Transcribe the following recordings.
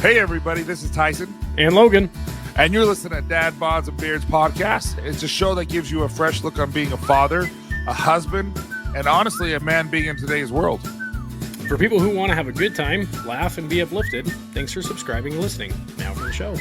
Hey, everybody, this is Tyson. And Logan. And you're listening to Dad Bods and Beards podcast. It's a show that gives you a fresh look on being a father, a husband, and honestly, a man being in today's world. For people who want to have a good time, laugh, and be uplifted, thanks for subscribing and listening. Now for the show.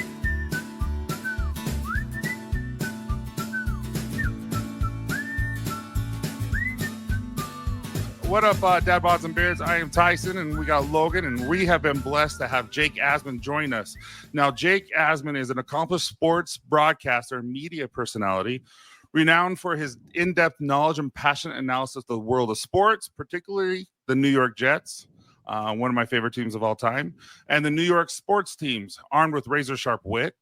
What up, Dad Bods and Beards? I am Tyson, and we got Logan, and we have been blessed to have Jake Asman join us. Now, Jake Asman is an accomplished sports broadcaster and media personality, renowned for his in-depth knowledge and passionate analysis of the world of sports, particularly the New York Jets, one of my favorite teams of all time, and the New York sports teams. Armed with razor-sharp wit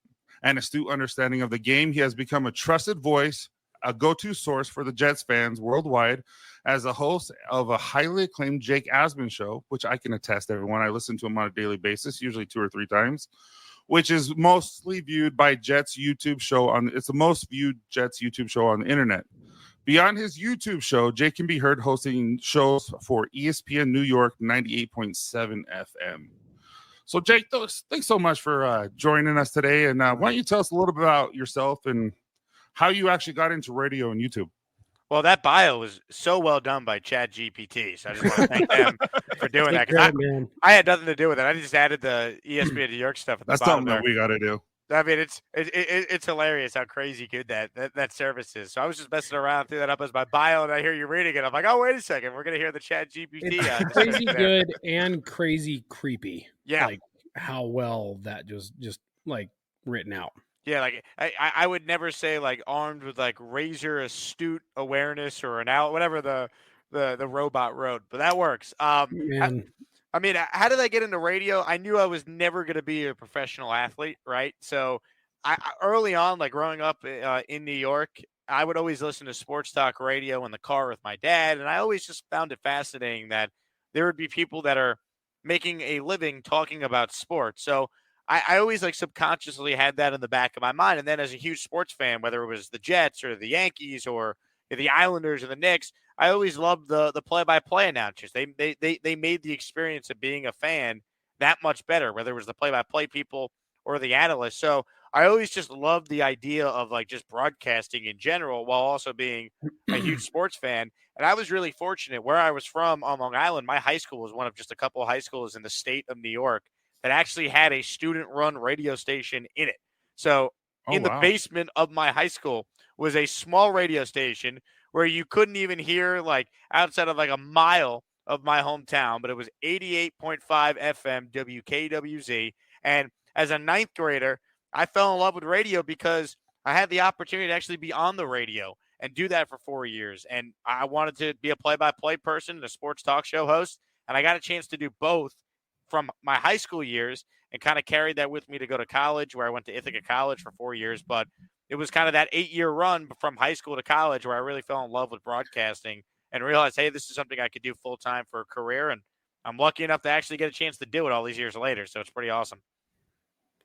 and astute understanding of the game, he has become a trusted voice, a go-to source for the Jets fans worldwide, as a host of a highly acclaimed Jake Asman show, which I can attest to everyone. I listen to him on a daily basis, usually 2 or 3 times, which is mostly viewed by Jets YouTube show it's the most viewed Jets YouTube show on the internet. Beyond his YouTube show, Jake can be heard hosting shows for ESPN New York 98.7 FM. So Jake, thanks so much for joining us today. And why don't you tell us a little bit about yourself and how you actually got into radio and YouTube? Well, that bio was so well done by ChatGPT, so I just want to thank them for doing that. Because I had nothing to do with it. I just added the ESPN New York stuff at the That's bottom something that we got to do. I mean, it's hilarious how crazy good that service is. So I was just messing around, threw that up as my bio, and I hear you reading it. I'm like, oh, wait a second, we're gonna hear the ChatGPT. It's crazy good and crazy creepy. Yeah, like how well that just like written out. Yeah, like I would never say like armed with like razor astute awareness or whatever the robot wrote, but that works. I mean, how did I get into radio? I knew I was never going to be a professional athlete, right? So I early on, like growing up in New York, I would always listen to sports talk radio in the car with my dad, and I always just found it fascinating that there would be people that are making a living talking about sports. So I always like subconsciously had that in the back of my mind. And then as a huge sports fan, whether it was the Jets or the Yankees or the Islanders or the Knicks, I always loved the play-by-play announcers. They made the experience of being a fan that much better, whether it was the play-by-play people or the analysts. So I always just loved the idea of like just broadcasting in general while also being a huge sports fan. And I was really fortunate where I was from on Long Island. My high school was one of just a couple of high schools in the state of New York that actually had a student-run radio station in it. So in the basement of my high school was a small radio station where you couldn't even hear like outside of like a mile of my hometown, but it was 88.5 FM WKWZ. And as a 9th grader, I fell in love with radio because I had the opportunity to actually be on the radio and do that for 4 years. And I wanted to be a play-by-play person and a sports talk show host, and I got a chance to do both from my high school years and kind of carried that with me to go to college, where I went to Ithaca College for 4 years. But it was kind of that 8-year run from high school to college where I really fell in love with broadcasting and realized, hey, this is something I could do full time for a career. And I'm lucky enough to actually get a chance to do it all these years later. So it's pretty awesome.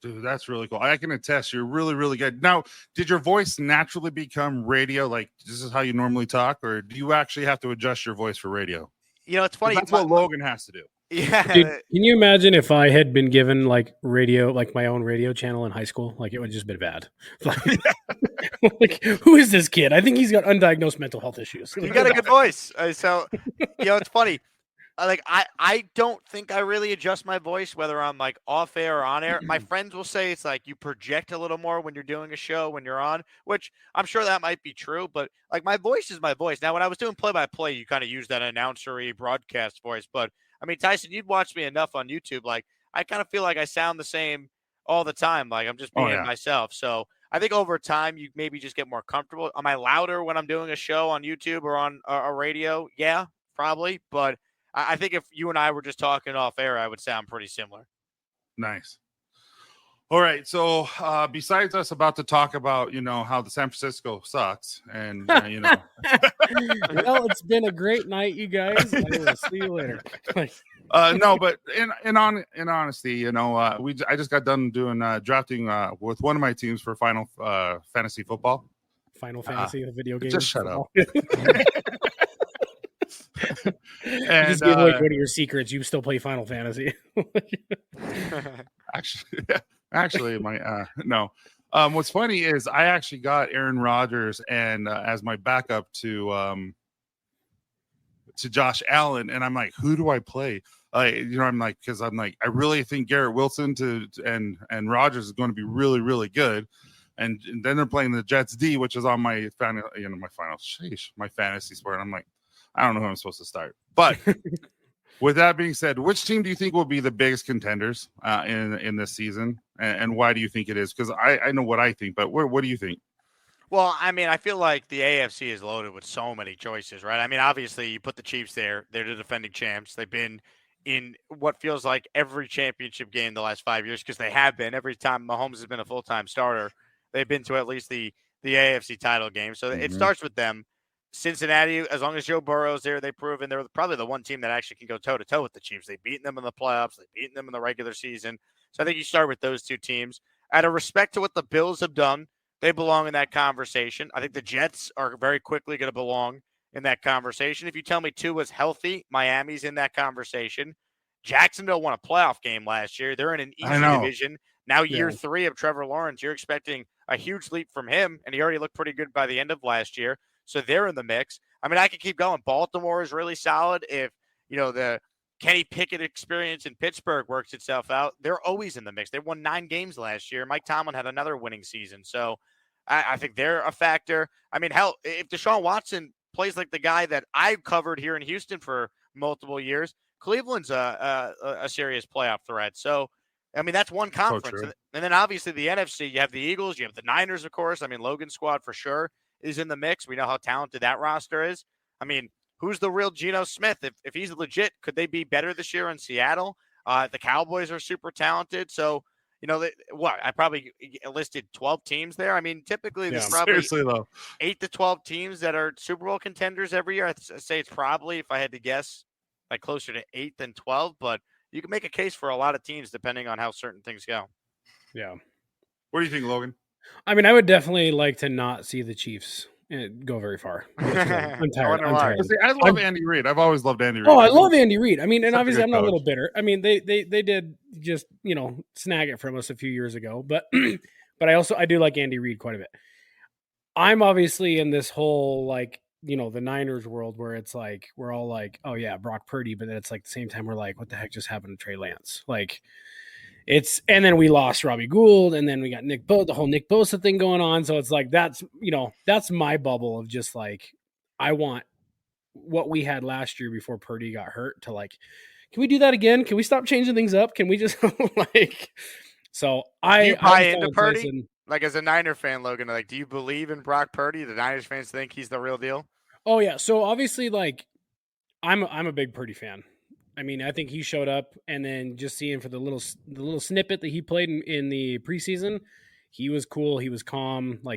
Dude, that's really cool. I can attest you're really, really good. Now, did your voice naturally become radio? Like, this is how you normally talk, or do you actually have to adjust your voice for radio? You know, it's funny. That's what Logan has to do. Yeah. Dude, can you imagine if I had been given like radio, like my own radio channel in high school? Like it would just been bad. Like, who is this kid? I think he's got undiagnosed mental health issues. You got a good voice. So, it's funny. Like I don't think I really adjust my voice, whether I'm like off air or on air. My friends will say it's like you project a little more when you're doing a show, when you're on, which I'm sure that might be true, but like my voice is my voice. Now, when I was doing play-by-play, you kind of use that announcery broadcast voice, but I mean, Tyson, you'd watch me enough on YouTube. Like I kind of feel like I sound the same all the time. Like I'm just being myself. So I think over time, you maybe just get more comfortable. Am I louder when I'm doing a show on YouTube or on a radio? Yeah, probably. But I think if you and I were just talking off air, I would sound pretty similar. Nice. All right. So besides us about to talk about, how the San Francisco sucks and, Well, it's been a great night, you guys. I will see you later. No, but in honesty, I just got done doing drafting with one of my teams for Final Fantasy football. Final Fantasy, the video game. Just shut up. You just gave away one of your secrets. You still play Final Fantasy. actually, my no. What's funny is I actually got Aaron Rodgers and as my backup to Josh Allen, and I'm like, who do I play? I'm like, because I'm like, I really think Garrett Wilson and Rodgers is going to be really, really good. And then they're playing the Jets D, which is on my my fantasy sport. And I'm like, I don't know who I'm supposed to start. But with that being said, which team do you think will be the biggest contenders in this season, and why do you think it is? Because I know what I think, but what do you think? Well, I mean, I feel like the AFC is loaded with so many choices, right? I mean, obviously, you put the Chiefs there. They're the defending champs. They've been in what feels like every championship game the last 5 years because they have been. Every time Mahomes has been a full-time starter, they've been to at least the AFC title game. So it starts with them. Cincinnati, as long as Joe Burrow's there, they've proven they're probably the one team that actually can go toe-to-toe with the Chiefs. They've beaten them in the playoffs. They've beaten them in the regular season. So I think you start with those two teams. Out of respect to what the Bills have done, they belong in that conversation. I think the Jets are very quickly going to belong in that conversation. If you tell me Tua's healthy, Miami's in that conversation. Jacksonville won a playoff game last year. They're in an easy division. Now, year 3 of Trevor Lawrence, you're expecting a huge leap from him, and he already looked pretty good by the end of last year. So they're in the mix. I mean, I could keep going. Baltimore is really solid. If, the Kenny Pickett experience in Pittsburgh works itself out, they're always in the mix. They won 9 games last year. Mike Tomlin had another winning season. So I think they're a factor. I mean, hell, if Deshaun Watson plays like the guy that I covered here in Houston for multiple years, Cleveland's a serious playoff threat. So, I mean, that's one conference. So and then obviously the NFC, you have the Eagles, you have the Niners, of course. I mean, Logan's squad for sure is in the mix. We know how talented that roster is. I mean, who's the real Geno Smith? If he's legit, could they be better this year in Seattle? The Cowboys are super talented. So, I probably listed 12 teams there. I mean, typically there's probably 8 to 12 teams that are Super Bowl contenders every year. I'd say it's probably, if I had to guess, like closer to 8 than 12. But you can make a case for a lot of teams depending on how certain things go. Yeah. What do you think, Logan? I mean, I would definitely like to not see the Chiefs go very far. I'm tired. I love Andy Reid. I've always loved Andy Reid. Oh, I love Andy Reid. I mean, and obviously I'm not a little bitter. I mean, they did just, snag it from us a few years ago, but but I do like Andy Reid quite a bit. I'm obviously in this whole the Niners world where it's like we're all like, oh yeah, Brock Purdy, but then it's like at the same time we're like, what the heck just happened to Trey Lance? And then we lost Robbie Gould, and then we got the whole Nick Bosa thing going on. So it's like, that's my bubble of just like, I want what we had last year before Purdy got hurt to can we do that again? Can we stop changing things up? Can we just so do you buy into Purdy? Tyson, as a Niner fan, Logan, do you believe in Brock Purdy? The Niners fans think he's the real deal? Oh yeah. So obviously I'm a big Purdy fan. I mean, I think he showed up, and then just seeing for the little snippet that he played in the preseason, he was cool. He was calm. I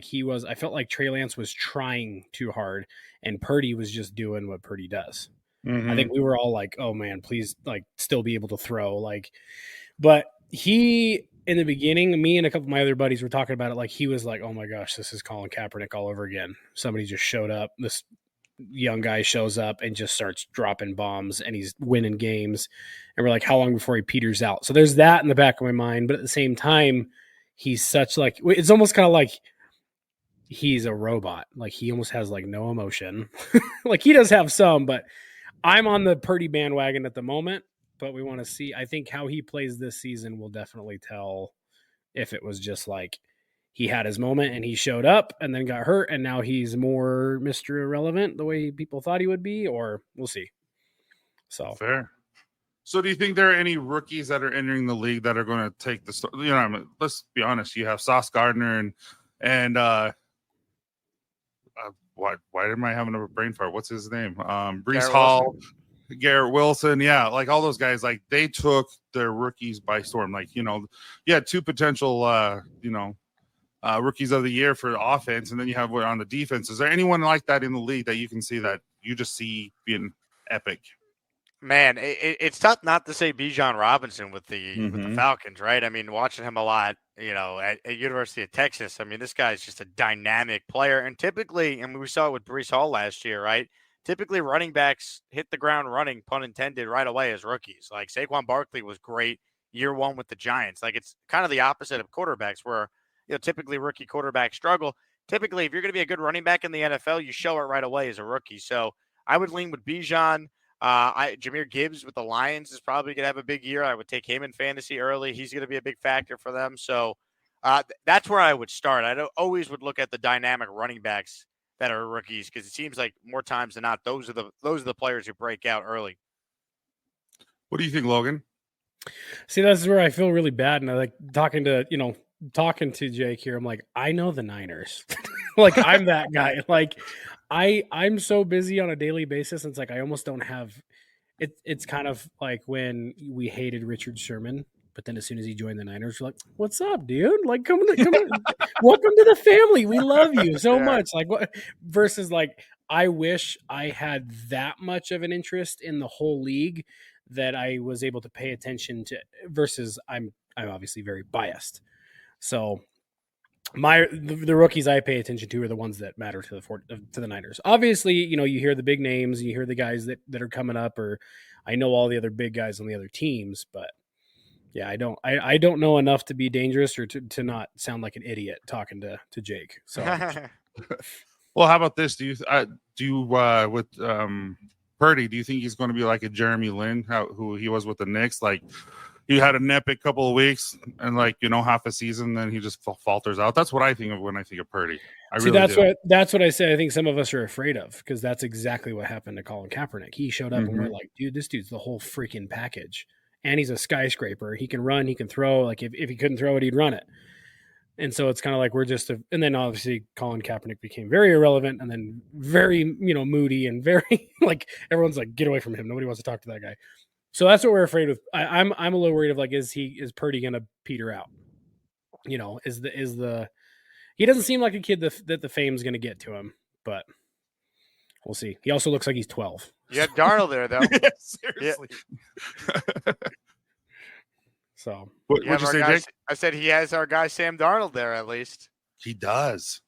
felt like Trey Lance was trying too hard, and Purdy was just doing what Purdy does. Mm-hmm. I think we were all like, oh man, please still be able to throw. But he, in the beginning, me and a couple of my other buddies were talking about it. He was like, oh my gosh, this is Colin Kaepernick all over again. Somebody just showed up. This young guy shows up and just starts dropping bombs, and he's winning games. And we're like, how long before he peters out? So there's that in the back of my mind. But at the same time, he's such it's almost kind of like he's a robot. He almost has no emotion. He does have some, but I'm on the Purdy bandwagon at the moment. But we want to see, I think how he plays this season will definitely tell if it was just he had his moment and he showed up and then got hurt, and now he's more Mr. Irrelevant the way people thought he would be, or we'll see. So fair. So do you think there are any rookies that are entering the league that are going to take the let's be honest, you have Sauce Gardner and why am I having a brain fart? What's his name? Breece Hall, Garrett Wilson. Yeah, all those guys, they took their rookies by storm. You had 2 potential rookies of the year for offense, and then you have on the defense. Is there anyone like that in the league that you can see that you just see being epic? Man, it's tough not to say Bijan Robinson with the Falcons, right? I mean, watching him a lot, at University of Texas. I mean, this guy's just a dynamic player, and typically, we saw it with Breece Hall last year, right? typically running backs hit the ground running, pun intended, right away as rookies. Like Saquon Barkley was great year one with the Giants. Like it's kind of the opposite of quarterbacks where, typically rookie quarterbacks struggle. Typically, if you're going to be a good running back in the NFL, you show it right away as a rookie. So I would lean with Bijan. Jahmyr Gibbs with the Lions is probably going to have a big year. I would take him in fantasy early. He's going to be a big factor for them. So that's where I would start. Always would look at the dynamic running backs that are rookies because it seems like more times than not, those are the players who break out early. What do you think, Logan? See, that's where I feel really bad. And I like talking to Jake here. I'm like, I know the Niners. Like I'm that guy. Like I'm so busy on a daily basis. It's like I almost don't have it. It's kind of like when we hated Richard Sherman, but then as soon as he joined the Niners, we're like, "What's up, dude? Like, come on, welcome to the family. We love you so much." Like, what versus like, I wish I had that much of an interest in the whole league that I was able to pay attention to. Versus, I'm obviously very biased, so. The rookies I pay attention to are the ones that matter to the Niners. Obviously, you hear the big names, you hear the guys that are coming up, or I know all the other big guys on the other teams, but yeah, I don't know enough to be dangerous or to not sound like an idiot talking to Jake. So, well, how about this? With Purdy? Do you think he's going to be like a Jeremy Lin, who he was with the Knicks, like? He had an epic couple of weeks and half a season, then he just falters out. That's what I think of when I think of Purdy. That's what I say. I think some of us are afraid of because that's exactly what happened to Colin Kaepernick. He showed up and we're like, dude, this dude's the whole freaking package. And he's a skyscraper. He can run, he can throw. Like if he couldn't throw it, he'd run it. And so it's kind of like and then obviously Colin Kaepernick became very irrelevant and then very, moody and very like everyone's like, get away from him. Nobody wants to talk to that guy. So that's what we're afraid of. I'm a little worried of like, is Purdy going to peter out? He doesn't seem like a kid that the fame's going to get to him, but we'll see. He also looks like he's 12. You have Darnold there though. Yeah, seriously. Yeah. So what'd you say, Jake? I said he has our guy Sam Darnold there at least. He does.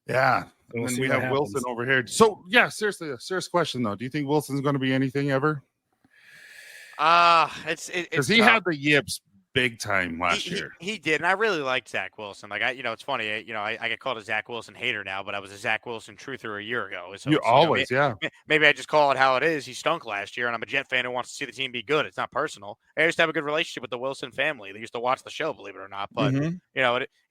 Yeah. And then we have happens. Wilson over here. So yeah, seriously, a serious question though. Do you think Wilson's going to be anything ever? Because he had the yips big time last year. He did, and I really liked Zach Wilson. Like it's funny, I get called a Zach Wilson hater now, but I was a Zach Wilson truther a year ago. So yeah. Maybe I just call it how it is. He stunk last year, and I'm a Jet fan who wants to see the team be good. It's not personal. I used to have a good relationship with the Wilson family. They used to watch the show, believe it or not. But it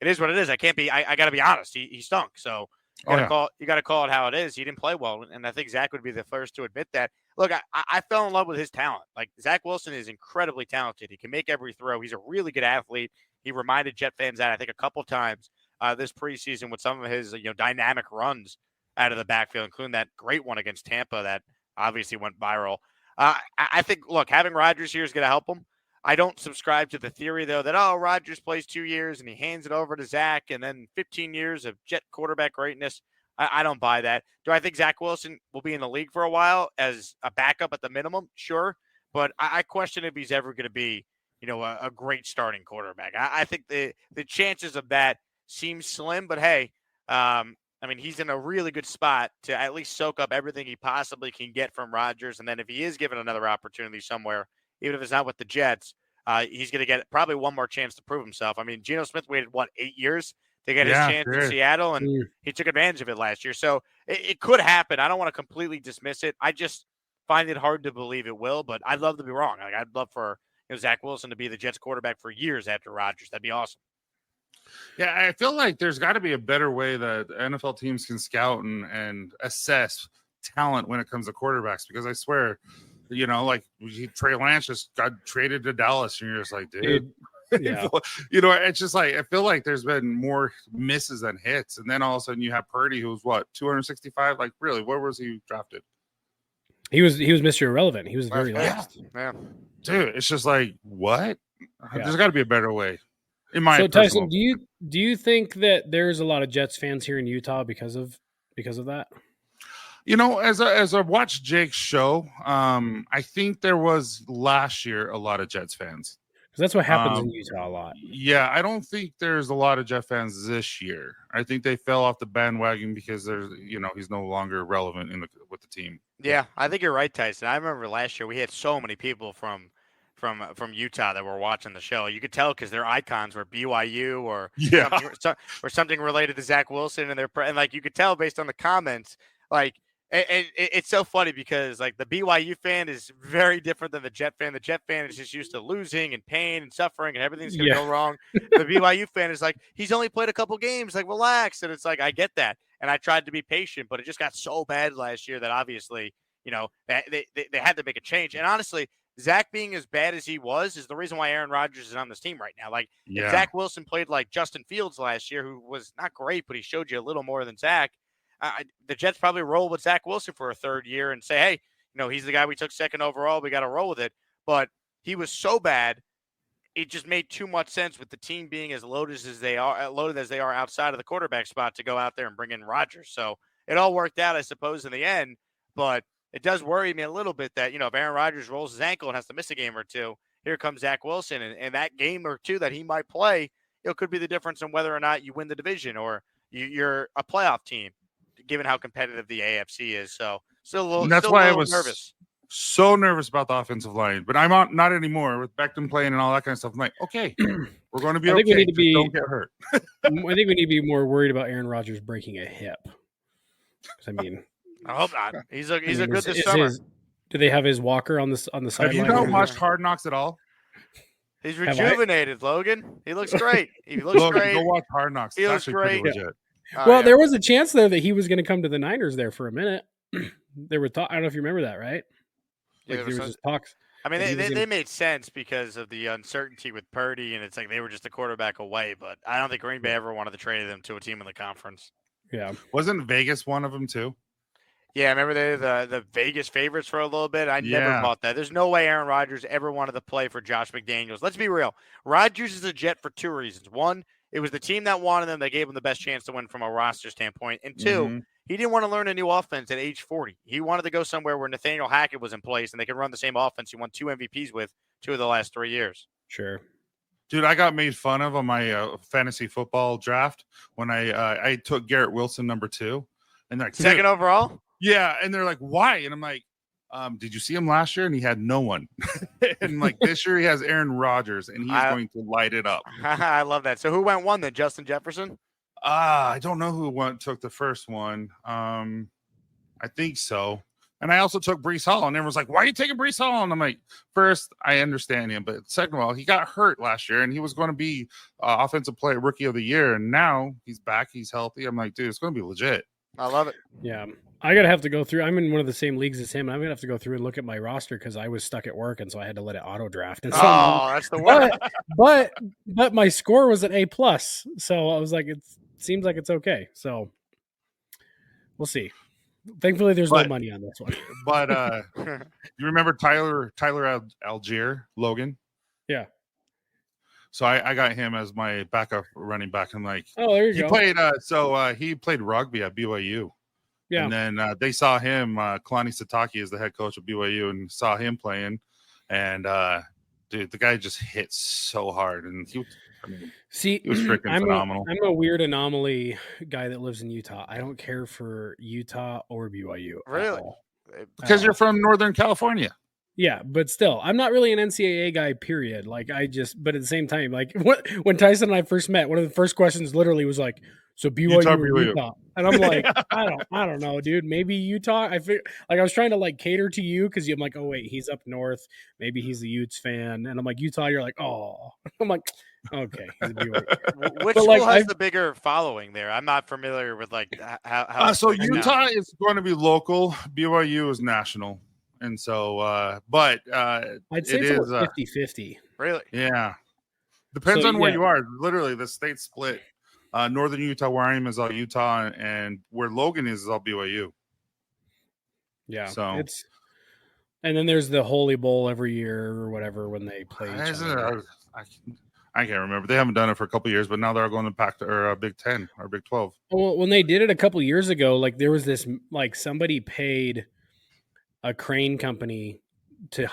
is what it is. I can't be. I got to be honest. He stunk. So. You got to call it how it is. He didn't play well, and I think Zach would be the first to admit that. Look, I fell in love with his talent. Like Zach Wilson is incredibly talented. He can make every throw. He's a really good athlete. He reminded Jet fans that I think a couple times this preseason with some of his dynamic runs out of the backfield, including that great one against Tampa that obviously went viral. I think having Rodgers here is going to help him. I don't subscribe to the theory, though, that, Rodgers plays 2 years and he hands it over to Zach and then 15 years of Jet quarterback greatness. I don't buy that. Do I think Zach Wilson will be in the league for a while as a backup at the minimum? Sure. But I question if he's ever going to be, a great starting quarterback. I think the chances of that seem slim, but hey, he's in a really good spot to at least soak up everything he possibly can get from Rodgers. And then if he is given another opportunity somewhere, even if it's not with the Jets, he's going to get probably one more chance to prove himself. Geno Smith waited, 8 years to get his chance in Seattle, and he took advantage of it last year. So it could happen. I don't want to completely dismiss it. I just find it hard to believe it will, but I'd love to be wrong. Like, I'd love for Zach Wilson to be the Jets quarterback for years after Rodgers. That'd be awesome. Yeah, I feel like there's got to be a better way that NFL teams can scout and assess talent when it comes to quarterbacks, because I swear – Trey Lance just got traded to Dallas, and you're just like, dude. Yeah. It's just like I feel like there's been more misses than hits, and then all of a sudden you have Purdy, who's 265. Like, really, where was he drafted? He was Mr. Irrelevant. He was very last. Yeah, dude, it's just like what? Yeah. There's got to be a better way. So Tyson, do you think that there's a lot of Jets fans here in Utah because of that? As I watched Jake's show, I think there was last year a lot of Jets fans. Because that's what happens in Utah a lot. Yeah, I don't think there's a lot of Jet fans this year. I think they fell off the bandwagon because he's no longer relevant with the team. Yeah, I think you're right, Tyson. I remember last year we had so many people from Utah that were watching the show. You could tell because their icons were BYU or something related to Zach Wilson, and like you could tell based on the comments, like. And it's so funny because like the BYU fan is very different than the Jet fan. The Jet fan is just used to losing and pain and suffering and everything's going to go wrong. The BYU fan is like, he's only played a couple games, like relax. And it's like, I get that. And I tried to be patient, but it just got so bad last year that obviously, they had to make a change. And honestly, Zach being as bad as he was is the reason why Aaron Rodgers is on this team right now. Like if Zach Wilson played like Justin Fields last year, who was not great, but he showed you a little more than Zach. The Jets probably roll with Zach Wilson for a third year and say, hey, he's the guy we took second overall. We got to roll with it. But he was so bad, it just made too much sense with the team being as loaded as they are outside of the quarterback spot to go out there and bring in Rodgers. So it all worked out, I suppose, in the end. But it does worry me a little bit that, if Aaron Rodgers rolls his ankle and has to miss a game or two, here comes Zach Wilson. And that game or two that he might play, could be the difference in whether or not you win the division or you're a playoff team, given how competitive the AFC is. So still a little, and that's why I was nervous. So nervous about the offensive line, but I'm not anymore with Becton playing and all that kind of stuff. I'm like, okay, we're going to be okay. We need to be, don't get hurt. I think we need to be more worried about Aaron Rodgers breaking a hip. I mean, I hope not. He's a good this summer. Do they have his walker on the sideline? Have you not watched Hard Knocks at all? He's rejuvenated, Logan. He looks great. He looks great. Go watch Hard Knocks. He looks great. Well, there was a chance there that he was going to come to the Niners there for a minute. There were I don't know if you remember that, right? Yeah, there was just talks. I mean, they made sense because of the uncertainty with Purdy, and it's like they were just a quarterback away. But I don't think Green Bay ever wanted to trade them to a team in the conference. Yeah, wasn't Vegas one of them too? Yeah, remember they were the Vegas favorites for a little bit. I never bought that. There's no way Aaron Rodgers ever wanted to play for Josh McDaniels. Let's be real. Rodgers is a Jet for two reasons. One, it was the team that wanted them that gave him the best chance to win from a roster standpoint. And two, he didn't want to learn a new offense at age 40. He wanted to go somewhere where Nathaniel Hackett was in place and they could run the same offense he won 2 MVPs with 2 of the last 3 years. Sure. Dude, I got made fun of on my fantasy football draft when I took Garrett Wilson number 2. And they're like, second overall? Yeah. And they're like, why? And I'm like, did you see him last year? And he had no one. And like this year he has Aaron Rodgers and he's going to light it up. I love that. So who went 1 then? Justin Jefferson? I don't know who took the first one. I think so. And I also took Breece Hall, and everyone's like, why are you taking Breece Hall? And I'm like, first, I understand him. But second of all, he got hurt last year, and he was going to be offensive player rookie of the year. And now he's back. He's healthy. I'm like, dude, it's going to be legit. I love it. Yeah. I got to have to go through. I'm in one of the same leagues as him. I'm going to have to go through and look at my roster because I was stuck at work, and so I had to let it auto draft. And so, that's the one. But my score was at A+. So I was like, it seems like it's okay. So we'll see. Thankfully, there's no money on this one. But you remember Tyler Algier, Logan? Yeah. So I got him as my backup running back. I'm like, oh, there you go. He played rugby at BYU. Yeah. And then they saw him, Kalani Sitake is the head coach of BYU, and saw him playing. And dude, the guy just hit so hard, and he was freaking phenomenal. I'm a weird anomaly guy that lives in Utah. I don't care for Utah or BYU. Really? Because you're from Northern California. Yeah, but still, I'm not really an NCAA guy, period. Like, but at the same time, like, when Tyson and I first met, one of the first questions literally was like, so BYU or Utah? And I'm like, I don't know, dude. Maybe Utah. I was trying to like cater to you because I'm like, oh wait, he's up north. Maybe he's a Utes fan. And I'm like, Utah. You're like, oh. I'm like, okay. Which school has the bigger following there? I'm not familiar with like how. So Utah is going to be local. BYU is national. And so, but I'd say it's 50-50. Really? Yeah. Depends on where you are. Literally, the state split. Northern Utah, where I am, is all Utah, and where Logan is all BYU. Yeah. So and then there's the Holy Bowl every year or whatever when they play each other. I can't remember. They haven't done it for a couple of years, but now they're going to Big 10 or Big 12. Well, when they did it a couple of years ago, like there was this, like somebody paid a crane company to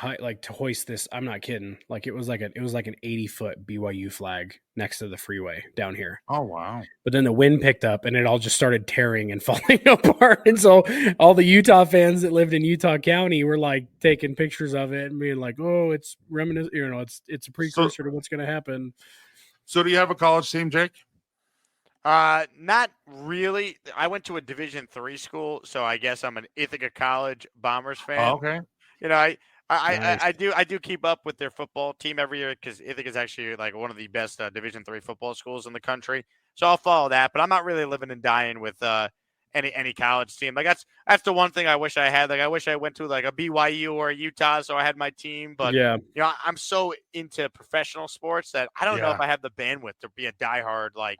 hoist this. I'm not kidding. Like it was like an 80-foot BYU flag next to the freeway down here. Oh wow! But then the wind picked up and it all just started tearing and falling apart. And so all the Utah fans that lived in Utah County were like taking pictures of it and being like, "Oh, it's reminiscent. It's a precursor to what's going to happen." So do you have a college team, Jake? Not really. I went to a Division III school, so I guess I'm an Ithaca College Bombers fan. Oh, okay. You know, Nice. I do keep up with their football team every year because Ithaca is actually like one of the best Division III football schools in the country. So I'll follow that, but I'm not really living and dying with any college team. Like that's the one thing I wish I had. Like I wish I went to like a BYU or a Utah, so I had my team. But Yeah. you know, I'm so into professional sports that I don't know if I have the bandwidth to be a diehard like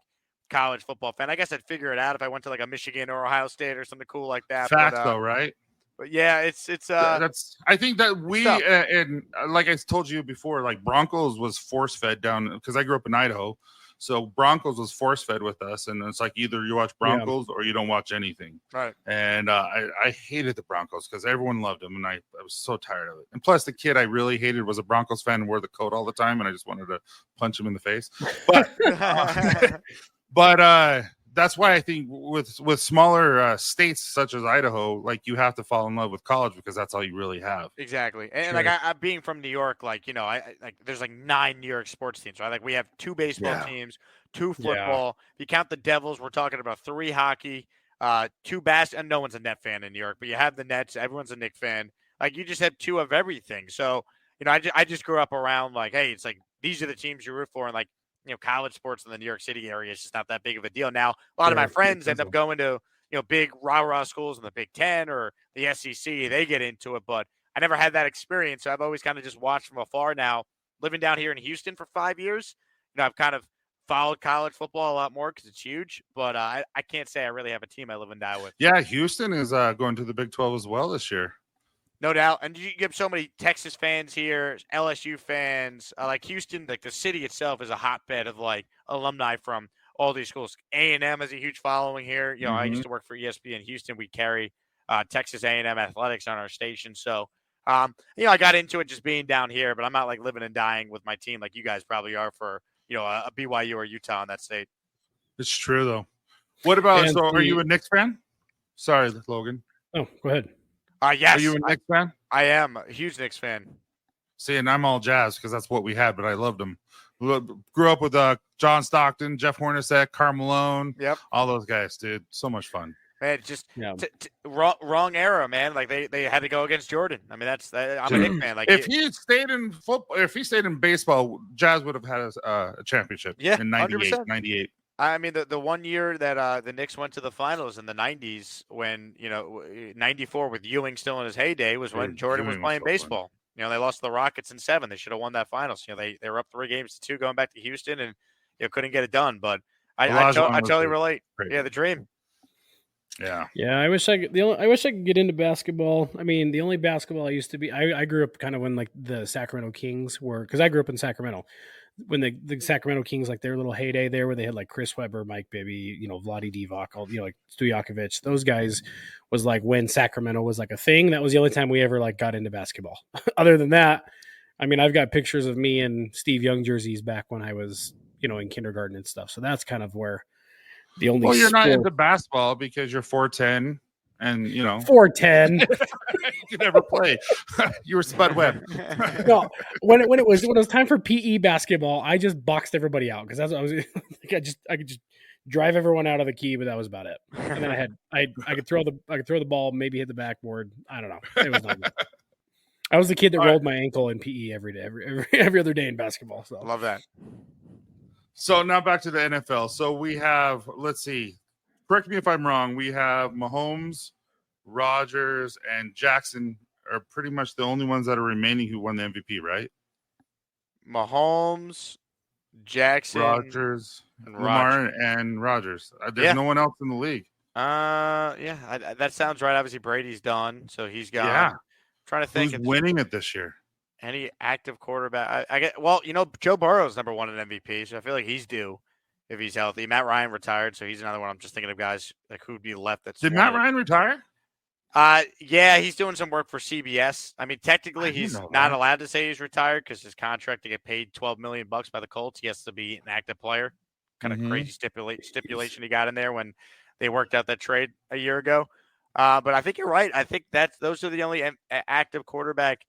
college football fan. I guess I'd figure it out if I went to like a Michigan or Ohio State or something cool like that. Facts though, right? But yeah, it's that's. I think that we tough. And like I told you before, like Broncos was force fed down because I grew up in Idaho, so Broncos was force fed with us, and it's like either you watch Broncos or you don't watch anything. Right. And I hated the Broncos because everyone loved them, and I was so tired of it. And plus, the kid I really hated was a Broncos fan and wore the coat all the time, and I just wanted to punch him in the face. But but that's why I think with smaller states such as Idaho, like you have to fall in love with college because that's all you really have. Exactly. And Sure. like I being from New York, like, you know, I like there's like 9 New York sports teams, right? Like we have 2 baseball teams, 2 football. If you count the Devils, we're talking about 3 hockey, 2 and no one's a Net fan in New York, but you have the Nets, everyone's a Knick fan. Like you just have 2 of everything. So, you know, I just grew up around like, hey, it's like these are the teams you root for, and like, you know, college sports in the New York City area is just not that big of a deal. Now, a lot of my friends end up going to, you know, big rah-rah schools in the Big Ten or the SEC. They get into it, but I never had that experience. So I've always kind of just watched from afar. Now, living down here in Houston for 5 years, you know, I've kind of followed college football a lot more because it's huge. But I can't say I really have a team I live and die with. Yeah, Houston is going to the Big 12 as well this year. No doubt. And you have so many Texas fans here, LSU fans. Like Houston, like the city itself is a hotbed of like alumni from all these schools. A&M has a huge following here. You know, I used to work for ESPN Houston. We carry Texas A&M athletics on our station. So, you know, I got into it just being down here, but I'm not like living and dying with my team like you guys probably are for, you know, a BYU or Utah in that state. It's true, though. What about, are you a Knicks fan? Sorry, Logan. Oh, go ahead. Yes. Are you a Knicks fan? I am a huge Knicks fan. See, and I'm all Jazz because that's what we had, but I loved them. Grew up with John Stockton, Jeff Hornacek, Karl Malone. Yep. All those guys, dude. So much fun. Man, just wrong era, man. Like they had to go against Jordan. I mean, I'm a Knicks fan. Like if he had stayed in football, if he stayed in baseball, Jazz would have had a championship. Yeah, in 98. I mean, the one year that the Knicks went to the finals in the 90s when, you know, 94 with Ewing still in his heyday was when Jordan was playing baseball. You know, they lost to the Rockets in 7. They should have won that finals. You know, they were up 3-2 going back to Houston and, you know, couldn't get it done. But I totally relate. Yeah, the dream. Yeah. Yeah, I wish I could get into basketball. I mean, the only basketball I used to be, I grew up kind of when like the Sacramento Kings were, because I grew up in Sacramento. When the Sacramento Kings, like their little heyday there, where they had like Chris Webber, Mike Bibby, you know, Vlade Divac, all, you know, like Stojakovic, those guys was like when Sacramento was like a thing. That was the only time we ever like got into basketball. Other than that, I mean, I've got pictures of me and Steve Young jerseys back when I was, you know, in kindergarten and stuff. So that's kind of where the only. Well, you're not into basketball because you're 4'10". And you know, 4'10". You never play. You were Spud Webb. No, when it was time for PE basketball, I just boxed everybody out because that's what I was like. I could just drive everyone out of the key, but that was about it. And then I could throw the ball, maybe hit the backboard. I don't know. It was not good. I was the kid that rolled my ankle in PE every day, every other day in basketball. So love that. So now back to the NFL. So we have, let's see. Correct me if I'm wrong. We have Mahomes, Rodgers, and Jackson are pretty much the only ones that are remaining who won the MVP, right? Mahomes, Jackson, Rodgers, Lamar, and Rodgers. There's no one else in the league. Yeah, that sounds right. Obviously, Brady's done, so he's gone. Yeah. Trying to think who's winning it this year. Any active quarterback? I get. Well, you know, Joe Burrow's number 1 in MVP, so I feel like he's due. If he's healthy. Matt Ryan retired, so he's another one. I'm just thinking of guys like who'd be left. Did Matt Ryan retire? Yeah, he's doing some work for CBS. I mean, technically, he's not allowed to say he's retired because his contract to get paid $12 million by the Colts, he has to be an active player. Kind of crazy stipulation he got in there when they worked out that trade a year ago. But I think you're right. I think those are the only active quarterback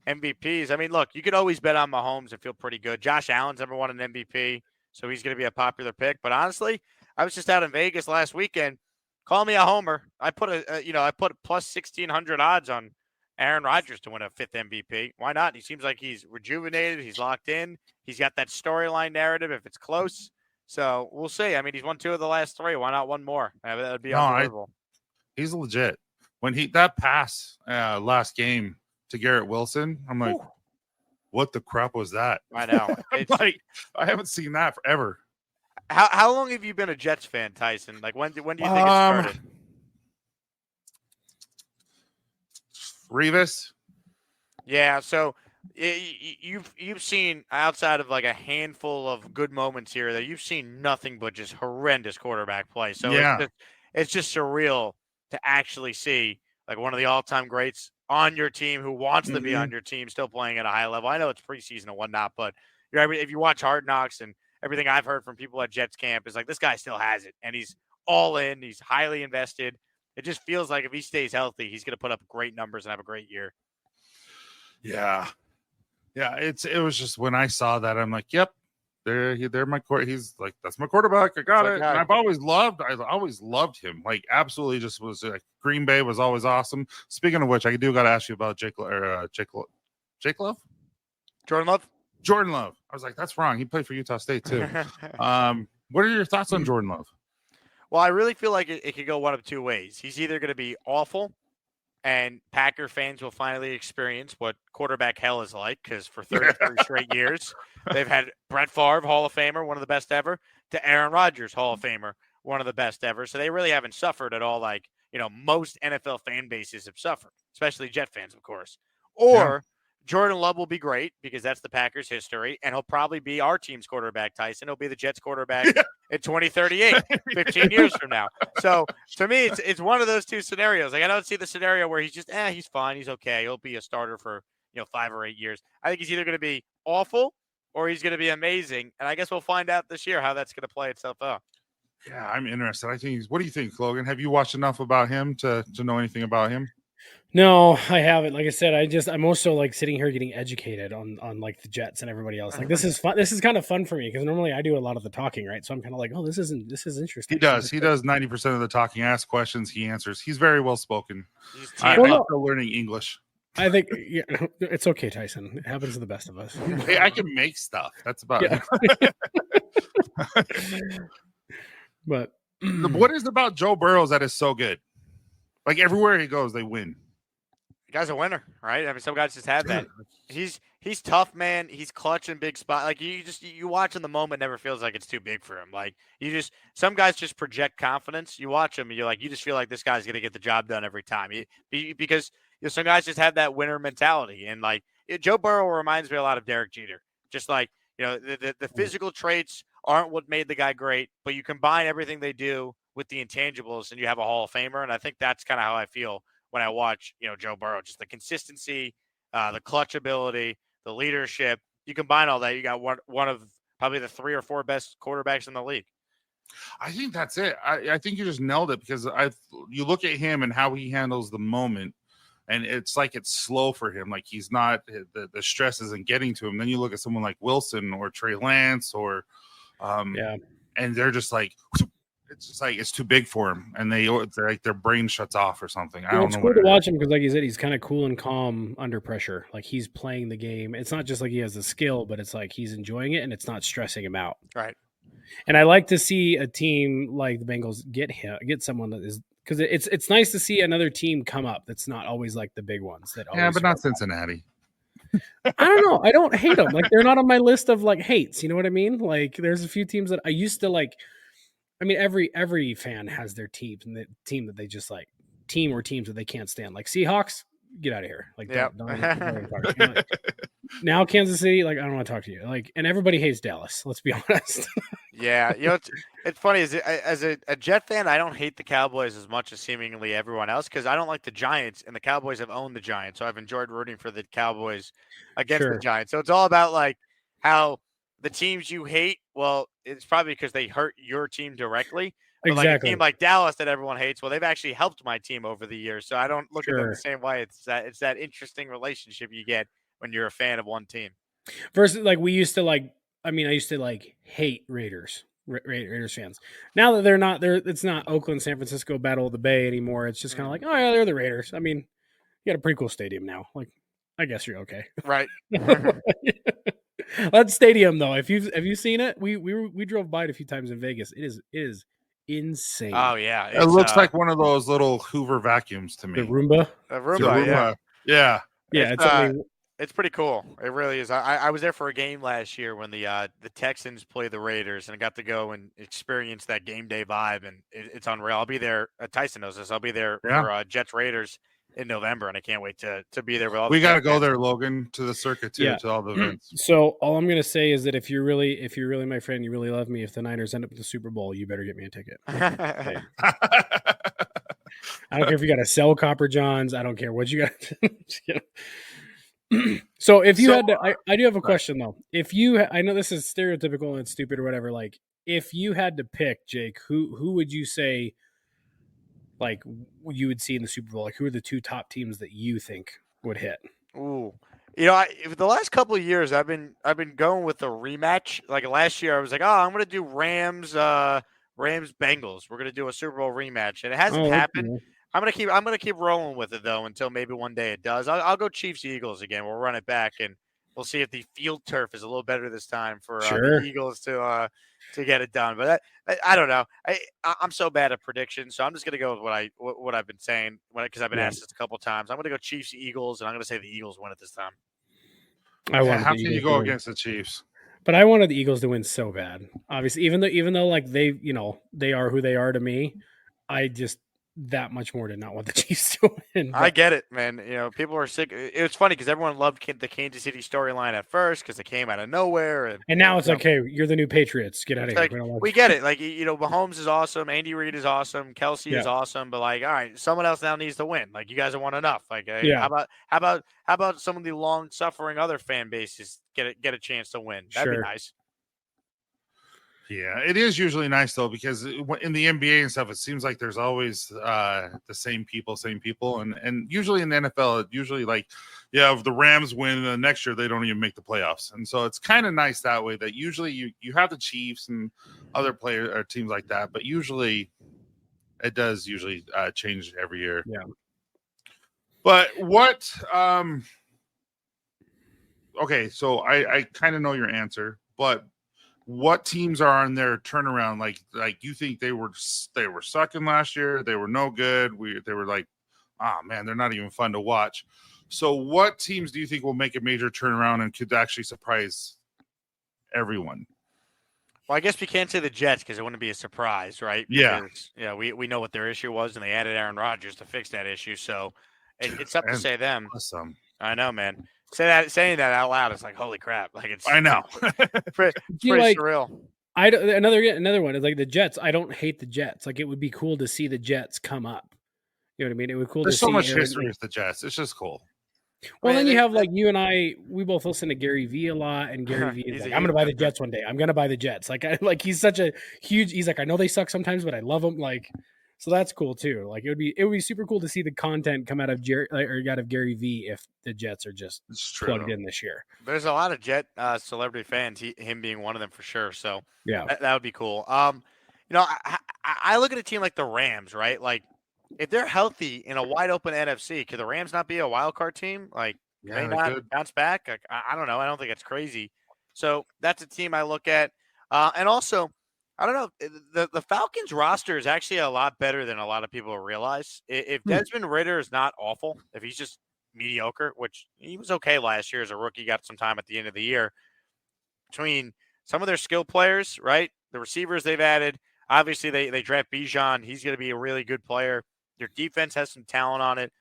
MVPs. I mean, look, you could always bet on Mahomes and feel pretty good. Josh Allen's never won an MVP, so he's going to be a popular pick. But honestly, I was just out in Vegas last weekend. Call me a homer. I put I put plus 1,600 odds on Aaron Rodgers to win a 5th MVP. Why not? He seems like he's rejuvenated. He's locked in. He's got that storyline narrative if it's close. So we'll see. I mean, he's won 2 of the last 3. Why not one more? That would be unbelievable. He's legit. When that pass last game to Garrett Wilson, I'm like, what the crap was that? I know. I haven't seen that forever. How long have you been a Jets fan, Tyson? Like when do you think it started? Revis. Yeah, so you've seen outside of like a handful of good moments here that you've seen nothing but just horrendous quarterback play. So it's just surreal to actually see like one of the all-time greats on your team who wants to be on your team still playing at a high level. I know it's preseason and whatnot, but if you watch Hard Knocks and everything I've heard from people at Jets camp is like this guy still has it, and he's all in. He's highly invested. It just feels like if he stays healthy, he's going to put up great numbers and have a great year. Yeah. It was just when I saw that, I'm like, yep, they're my court. He's like, that's my quarterback. I got it. And I always loved him. Like, absolutely, just was like Green Bay was always awesome. Speaking of which, I do got to ask you about Jake Love, Jordan Love. I was like, that's wrong. He played for Utah State too. What are your thoughts on Jordan Love? Well, I really feel like it could go one of 2 ways. He's either going to be awful, and Packer fans will finally experience what quarterback hell is like, because for 33 straight years, they've had Brett Favre, Hall of Famer, one of the best ever, to Aaron Rodgers, Hall of Famer, one of the best ever. So they really haven't suffered at all like, most NFL fan bases have suffered, especially Jet fans, of course. Or Jordan Love will be great because that's the Packers' history, and he'll probably be our team's quarterback, Tyson. He'll be the Jets' quarterback in 2038, 15 years from now. So, to me, it's one of those 2 scenarios. Like, I don't see the scenario where he's just, he's fine, he's okay. He'll be a starter for, 5 or 8 years. I think he's either going to be awful or he's going to be amazing, and I guess we'll find out this year how that's going to play itself out. Yeah, I'm interested. What do you think, Logan? Have you watched enough about him to know anything about him? No, I haven't. Like I said, I'm also like sitting here getting educated on like the Jets and everybody else. Like, this is fun. This is kind of fun for me because normally I do a lot of the talking, right? So I'm kind of like, oh, this is interesting. He does 90% of the talking. Ask questions, he answers. He's very well spoken. I'm still learning English. I think it's okay, Tyson. It happens to the best of us. Hey, I can make stuff. That's about it. But what is it about Joe Burrow that is so good? Like, everywhere he goes, they win. The guy's a winner, right? I mean, some guys just have that. He's tough, man. He's clutch in big spot. Like, you watch him, the moment never feels like it's too big for him. Like, some guys just project confidence. You watch him, and you just feel like this guy's gonna get the job done every time. Because some guys just have that winner mentality, and like Joe Burrow reminds me a lot of Derek Jeter. Just like the physical traits aren't what made the guy great, but you combine everything they do with the intangibles, and you have a Hall of Famer. And I think that's kind of how I feel when I watch, Joe Burrow, just the consistency, the clutch ability, the leadership. You combine all that, you got one of probably the 3 or 4 best quarterbacks in the league. I think that's it. I think you just nailed it, because you look at him and how he handles the moment, and it's like it's slow for him. Like, he's not, the stress isn't getting to him. Then you look at someone like Wilson or Trey Lance or and they're just like, it's just like it's too big for him, and they're like their brain shuts off or something. I don't know. It's cool to watch him because, like you said, he's kind of cool and calm under pressure. Like, he's playing the game. It's not just like he has the skill, but it's like he's enjoying it, and it's not stressing him out. Right. And I like to see a team like the Bengals get someone that is, because it's nice to see another team come up that's not always like the big ones. But not Cincinnati. I don't know. I don't hate them. Like, they're not on my list of like hates. You know what I mean? Like, there's a few teams that I used to like. I mean, every fan has their team, and the team that they just like, team or teams that they can't stand. Like Seahawks, get out of here. Like, don't talk to me. Now Kansas City, like, I don't want to talk to you. Like, and everybody hates Dallas. Let's be honest. Yeah, It's funny as a Jet fan, I don't hate the Cowboys as much as seemingly everyone else because I don't like the Giants, and the Cowboys have owned the Giants, so I've enjoyed rooting for the Cowboys against the Sure. Giants. So it's all about like how the teams you hate. Well, it's probably because they hurt your team directly. But like a Exactly. team like Dallas that everyone hates, well, they've actually helped my team over the years, so I don't look at them the Sure. same way. It's that interesting relationship you get when you're a fan of one team. Versus like we used to like. I mean, I used to like hate Raiders. Raiders fans. Now that they're not there, it's not Oakland, San Francisco Battle of the Bay anymore. It's just kind of like, oh yeah, they're the Raiders. I mean, you got a pretty cool stadium now. Like, I guess you're okay. Right. That stadium though, if you've have you seen it? We drove by it a few times in Vegas. It is insane. Oh yeah, It looks like one of those little Hoover vacuums to me. The Roomba. a Roomba. Yeah. Yeah, It's pretty cool. It really is. I was there for a game last year when the Texans played the Raiders, and I got to go and experience that game day vibe, and it's unreal. I'll be there. Tyson knows this. I'll be there for Jets Raiders in November, and I can't wait to be there with all. We got to go there, Logan, to the circuit too, to all the events. So all I'm gonna say is that if you're really my friend, you really love me. If the Niners end up with the Super Bowl, you better get me a ticket. Okay. I don't care if you got to sell Copper Johns. I don't care what you got. So if you had to, I do have a question though. If you, I know this is stereotypical and stupid or whatever. Like, if you had to pick, Jake, who would you say, like, you would see in the Super Bowl? Like, who are the two top teams that you think would hit? Ooh, the last couple of years, I've been going with the rematch. Like last year, I was like, oh, I'm gonna do Rams Bengals. We're gonna do a Super Bowl rematch, and it hasn't happened. Okay. I'm gonna keep rolling with it though until maybe one day it does. I'll go Chiefs Eagles again. We'll run it back and we'll see if the field turf is a little better this time for the Eagles to get it done. But I don't know. I'm so bad at predictions, so I'm just gonna go with what I've been saying because I've been asked this a couple times. I'm gonna go Chiefs Eagles, and I'm gonna say the Eagles win it this time. How can you go against the Chiefs? But I wanted the Eagles to win so bad. Obviously, even though like they are who they are to me, I just that much more did not want the Chiefs to win. I get it, man. People are sick. It was funny because everyone loved the Kansas City storyline at first because it came out of nowhere, and now it's like, hey, you're the new Patriots. Get out of here. We get it. Like Mahomes is awesome, Andy Reid is awesome, Kelsey is awesome, but like, all right, someone else now needs to win. Like, you guys have won enough. Like, how about some of the long suffering other fan bases get a chance to win? That'd be nice. Yeah, it is usually nice though, because in the NBA and stuff, it seems like there's always the same people, and usually in the NFL, usually like, if the Rams win the next year, they don't even make the playoffs, and so it's kind of nice that way. That usually you have the Chiefs and other players or teams like that, but usually it does change every year. Yeah. But what? Okay, so I kind of know your answer, but what teams are on their turnaround? Like you think they were sucking last year? They were no good. They were like, oh man, they're not even fun to watch. So what teams do you think will make a major turnaround and could actually surprise everyone? Well, I guess we can't say the Jets because it wouldn't be a surprise, right? Because, we know what their issue was, and they added Aaron Rodgers to fix that issue. So it's tough to say them. Awesome. I know, man. Saying that out loud, it's like, holy crap! Like I know, pretty surreal. Another one is like the Jets. I don't hate the Jets. Like, it would be cool to see the Jets come up. You know what I mean? It would be cool. There's to so see much history with the Jets. It's just cool. Well, then you have like you and I. We both listen to Gary Vee a lot, and Gary Vee is like, "I'm going to buy the Jets one day. I'm going to buy the Jets." Like he's such a huge. He's like, I know they suck sometimes, but I love them. Like, so that's cool too. Like, it would be super cool to see the content come out of Gary Vee if the Jets are just plugged in this year. There's a lot of Jet celebrity fans. Him being one of them for sure. So yeah, that would be cool. I look at a team like the Rams, right? Like, if they're healthy in a wide open NFC, could the Rams not be a wild card team? Like, they not bounce back? Like, I don't know. I don't think it's crazy. So that's a team I look at. And also, I don't know. The Falcons roster is actually a lot better than a lot of people realize. If Desmond Ridder is not awful, if he's just mediocre, which he was okay last year as a rookie, got some time at the end of the year, between some of their skill players, right? The receivers they've added. Obviously, they draft Bijan. He's going to be a really good player. Their defense has some talent on it.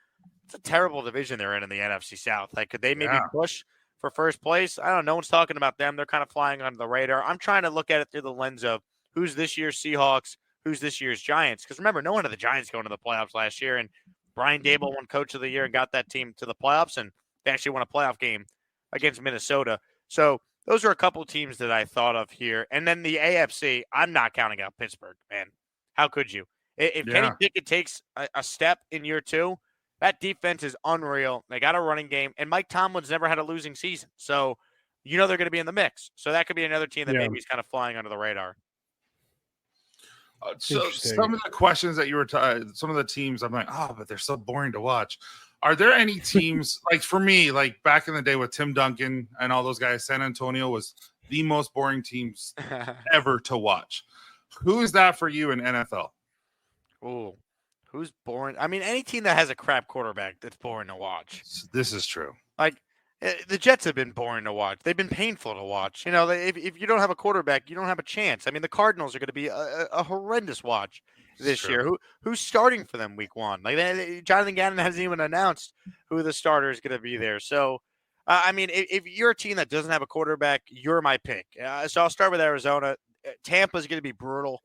It's a terrible division they're in the NFC South. Like, could they maybe push for first place? I don't know. No one's talking about them. They're kind of flying under the radar. I'm trying to look at it through the lens of who's this year's Seahawks, who's this year's Giants. Because remember, no one of the Giants going to the playoffs last year, and Brian Dable won Coach of the Year and got that team to the playoffs, and they actually won a playoff game against Minnesota. So those are a couple teams that I thought of here. And then the AFC, I'm not counting out Pittsburgh, man. How could you? If Kenny Pickett takes a step in year 2, that defense is unreal. They got a running game, and Mike Tomlin's never had a losing season. So they're going to be in the mix. So that could be another team that maybe is kind of flying under the radar. So some of the questions that you were some of the teams, I'm like, but they're so boring to watch. Are there any teams, like for me, like back in the day with Tim Duncan and all those guys, San Antonio was the most boring teams ever to watch. Who is that for you in NFL? Oh, who's boring? I mean, any team that has a crap quarterback that's boring to watch. This is true. Like, the Jets have been boring to watch. They've been painful to watch. If you don't have a quarterback, you don't have a chance. I mean, the Cardinals are going to be a horrendous watch this year. Who's starting for them week 1? Like, Jonathan Gannon hasn't even announced who the starter is going to be there. So, I mean, if you're a team that doesn't have a quarterback, you're my pick. So I'll start with Arizona. Tampa's going to be brutal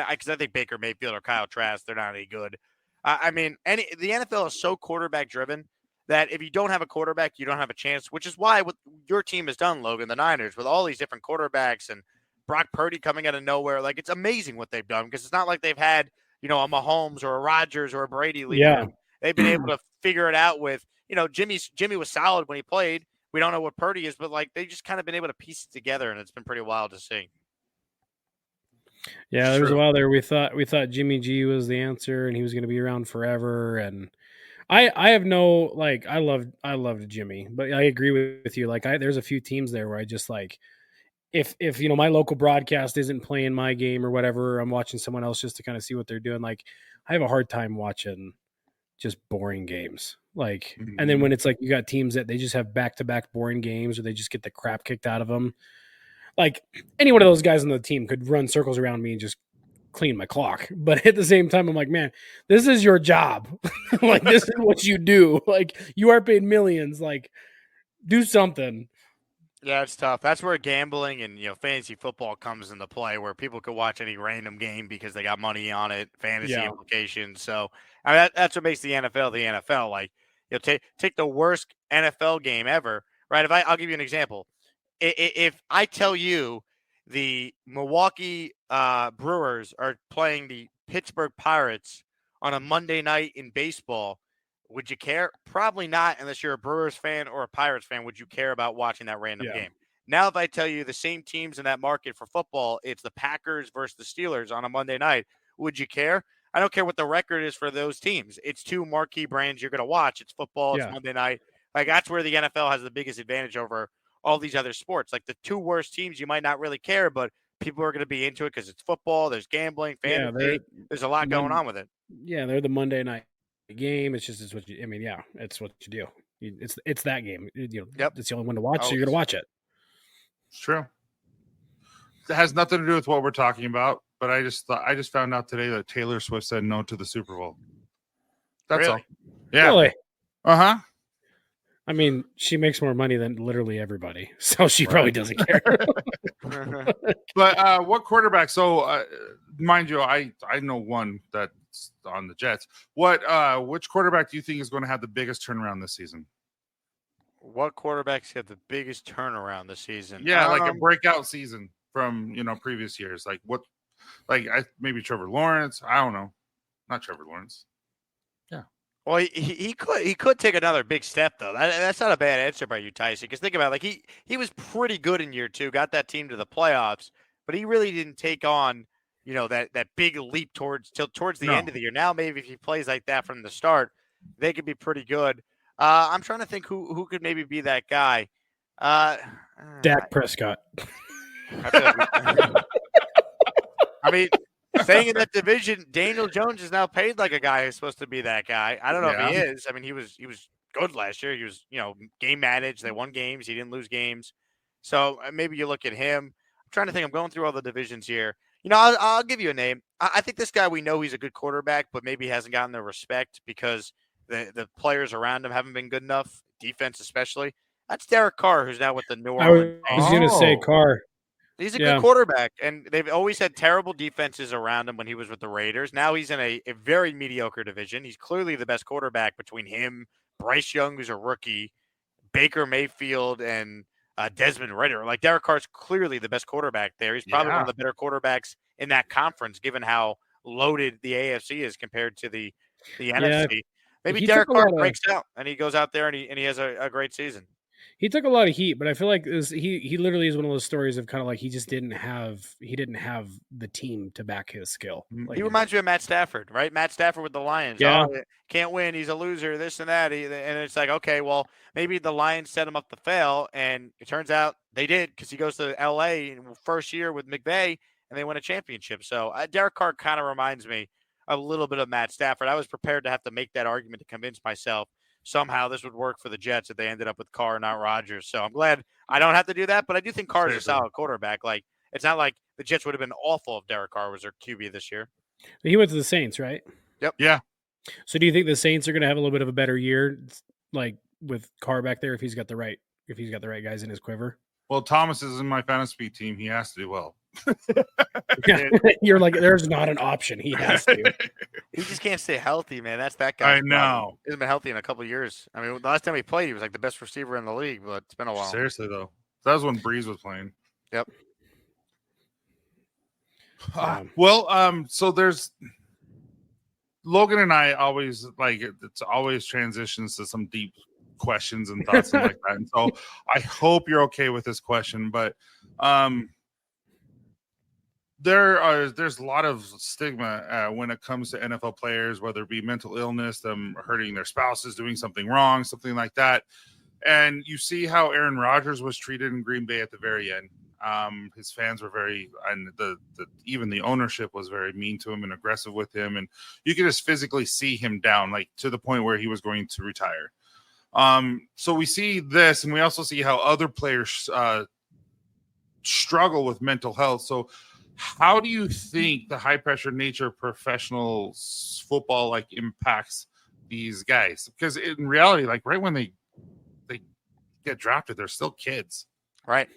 because I think Baker Mayfield or Kyle Trask, they're not any good. I mean, the NFL is so quarterback driven that if you don't have a quarterback, you don't have a chance, which is why what your team has done, Logan, the Niners, with all these different quarterbacks and Brock Purdy coming out of nowhere. Like, it's amazing what they've done because it's not like they've had, a Mahomes or a Rodgers or a Brady lead. Yeah. They've been able to figure it out with, Jimmy was solid when he played. We don't know what Purdy is, but like they just kind of been able to piece it together, and it's been pretty wild to see. Yeah, there was a while there we thought Jimmy G was the answer and he was going to be around forever. And I have no, like, I loved Jimmy, but I agree with you. Like, there's a few teams there where I just like, if my local broadcast isn't playing my game or whatever, I'm watching someone else just to kind of see what they're doing. Like, I have a hard time watching just boring games. Like, and then when it's like you got teams that they just have back-to-back boring games or they just get the crap kicked out of them. Like, any one of those guys on the team could run circles around me and just clean my clock. But at the same time, I'm like, man, this is your job. Like, this is what you do. Like, you are paid millions. Like, do something. Yeah, it's tough. That's where gambling and fantasy football comes into play, where people could watch any random game because they got money on it, fantasy implications. So that's what makes the NFL the NFL. Like, take the worst NFL game ever, right? I'll give you an example. If I tell you the Milwaukee Brewers are playing the Pittsburgh Pirates on a Monday night in baseball, would you care? Probably not, unless you're a Brewers fan or a Pirates fan. Would you care about watching that random game? Now, if I tell you the same teams in that market for football, it's the Packers versus the Steelers on a Monday night, would you care? I don't care what the record is for those teams. It's two marquee brands you're going to watch. It's football. It's Monday night. Like, that's where the NFL has the biggest advantage over all these other sports. Like, the two worst teams, you might not really care, but people are going to be into it because it's football. There's gambling, fantasy. There's a lot going on with it. Yeah, they're the Monday night game. It's what you. I mean, it's what you do. It's that game. It's the only one to watch, so you're gonna watch it. It's true. It has nothing to do with what we're talking about, but I just found out today that Taylor Swift said no to the Super Bowl. That's all. Yeah. Really? Uh-huh. I mean, she makes more money than literally everybody, so she probably doesn't care. But what quarterback? So, mind you, I know one that's on the Jets. Which quarterback do you think is going to have the biggest turnaround this season? What quarterbacks have the biggest turnaround this season? Yeah, like a breakout season from previous years. Like what? Like maybe Trevor Lawrence. I don't know. Not Trevor Lawrence. Yeah. Well, he could take another big step though. That's not a bad answer by you, Tyson. Because think about it, like he was pretty good in year 2, got that team to the playoffs, but he really didn't take on that big leap towards the end of the year. Now maybe if he plays like that from the start, they could be pretty good. I'm trying to think who could maybe be that guy. Dak Prescott. I mean, staying in that division, Daniel Jones is now paid like a guy who's supposed to be that guy. I don't know if he is. I mean, he was good last year. He was, game managed. They won games. He didn't lose games. So maybe you look at him. I'm trying to think. I'm going through all the divisions here. I'll give you a name. I think this guy, we know he's a good quarterback, but maybe he hasn't gotten the respect because the players around him haven't been good enough, defense especially. That's Derek Carr, who's now with the New Orleans. I was going to say Carr. He's a good quarterback, and they've always had terrible defenses around him when he was with the Raiders. Now he's in a very mediocre division. He's clearly the best quarterback between him, Bryce Young, who's a rookie, Baker Mayfield, and Desmond Ridder. Like, Derek Carr's clearly the best quarterback there. He's probably one of the better quarterbacks in that conference, given how loaded the AFC is compared to the NFC. Maybe Derek Carr breaks out and he goes out there and he has a great season. He took a lot of heat, but I feel like he literally is one of those stories of kind of like he didn't have the team to back his skill. Like, he reminds me of Matt Stafford, right? Matt Stafford with the Lions. Yeah. Oh, can't win. He's a loser, this and that. And it's like, okay, well, maybe the Lions set him up to fail. And it turns out they did, because he goes to L.A. in first year with McVay and they win a championship. So Derek Carr kind of reminds me a little bit of Matt Stafford. I was prepared to have to make that argument to convince myself somehow this would work for the Jets if they ended up with Carr, not Rodgers. So I'm glad I don't have to do that, but I do think Carr is a solid quarterback. Like, it's not like the Jets would have been awful if Derek Carr was their QB this year. He went to the Saints, right? Yep. Yeah. So do you think the Saints are going to have a little bit of a better year, like with Carr back there, if he's got the right guys in his quiver? Well, Thomas is in my fantasy team. He has to do well. Yeah. You're like, there's not an option. He has to. He just can't stay healthy, man. That's that guy. I know. He hasn't been healthy in a couple of years. I mean, the last time he played, he was like the best receiver in the league, but it's been a while. Seriously, though. That was when Breeze was playing. Yep. So there's Logan and I always it's always transitions to some deep questions and thoughts and like that. And so I hope you're okay with this question, but there's a lot of stigma when it comes to NFL players, whether it be mental illness, them hurting their spouses, doing something wrong, something like that. And you see how Aaron Rodgers was treated in Green Bay at the very end. His fans were and even the ownership was very mean to him and aggressive with him. And you could just physically see him down, like to the point where he was going to retire. So we see this, and we also see how other players struggle with mental health. So how do you think the high pressure nature of professional football impacts these guys? Because in reality, right when they get drafted, they're still kids, right?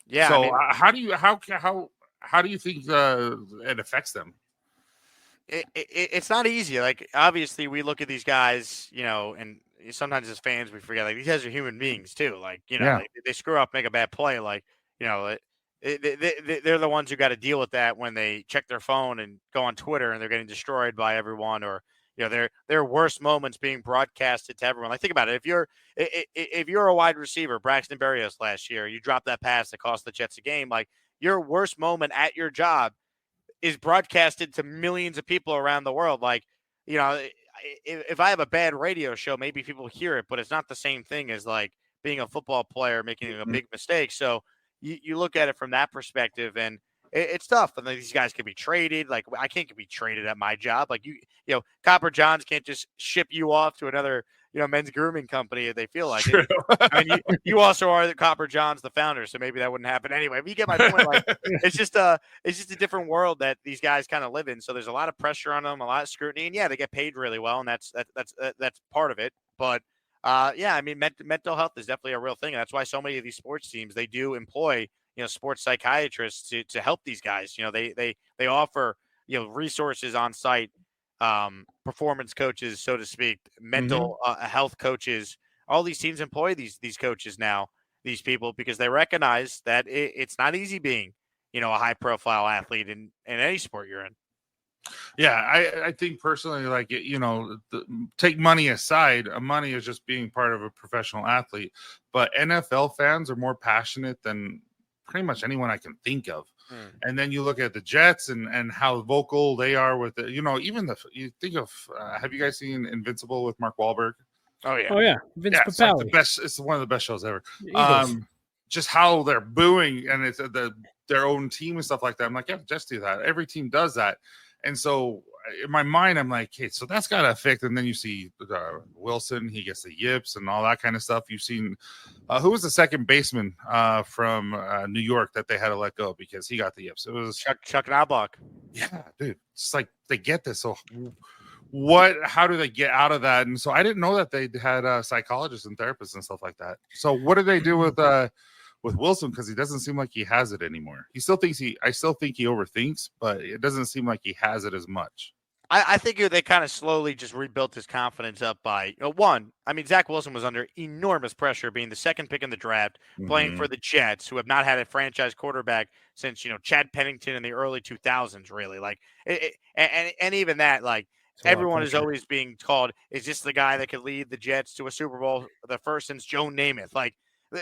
Yeah. So how do you think it affects them? It's not easy. Like, obviously, we look at these guys, and sometimes as fans we forget these guys are human beings too. They screw up, make a bad play. They're the ones who got to deal with that when they check their phone and go on Twitter and they're getting destroyed by everyone, or their worst moments being broadcasted to everyone. Like, think about it. If you're a wide receiver, Braxton Berrios last year, you dropped that pass that cost the Jets a game. Like, your worst moment at your job is broadcasted to millions of people around the world. Like, if I have a bad radio show, maybe people hear it, but it's not the same thing as being a football player making a big mistake. So you look at it from that perspective, and it's tough. And these guys can be traded. Like, I can't be traded at my job. Like, Copper Johns can't just ship you off to another, men's grooming company if they feel like it. I mean, you also are the Copper Johns, the founder, so maybe that wouldn't happen anyway. But you get my point. It's just a different world that these guys kind of live in. So there's a lot of pressure on them, a lot of scrutiny, and yeah, they get paid really well, and that's part of it. But I mean, mental health is definitely a real thing. And that's why so many of these sports teams, they do employ sports psychiatrists to help these guys. They offer resources on site, performance coaches, so to speak, mental health coaches. All these teams employ these coaches now, these people, because they recognize that it's not easy being a high profile athlete in any sport you're in. Yeah, I think personally, take money aside. Money is just being part of a professional athlete, but NFL fans are more passionate than pretty much anyone I can think of. And then you look at the Jets and how vocal they are with it. You think of, have you guys seen Invincible with Mark Wahlberg? Oh yeah. Vince Papale. It's one of the best shows ever. Just how they're booing, and it's their own team and stuff like that. I'm like, yeah, just do that. Every team does that. And so in my mind, I'm like, hey, so that's got to affect. And then you see Wilson, he gets the yips and all that kind of stuff. You've seen who was the second baseman from New York that they had to let go because he got the yips? It was Chuck Knobloch. Yeah, dude. It's like they get this. So how do they get out of that? And so I didn't know that they had psychologists and therapists and stuff like that. So what do they do with with Wilson because he doesn't seem like he has it anymore. I still think he overthinks, but it doesn't seem like he has it as much. I think they kind of slowly just rebuilt his confidence up by one. I mean, Zach Wilson was under enormous pressure being the second pick in the draft, playing for the Jets, who have not had a franchise quarterback since Chad Pennington in the early 2000s. Really, like, and even that, like, everyone is always being called, is this the guy that could lead the Jets to a Super Bowl, the first since Joe Namath? Like,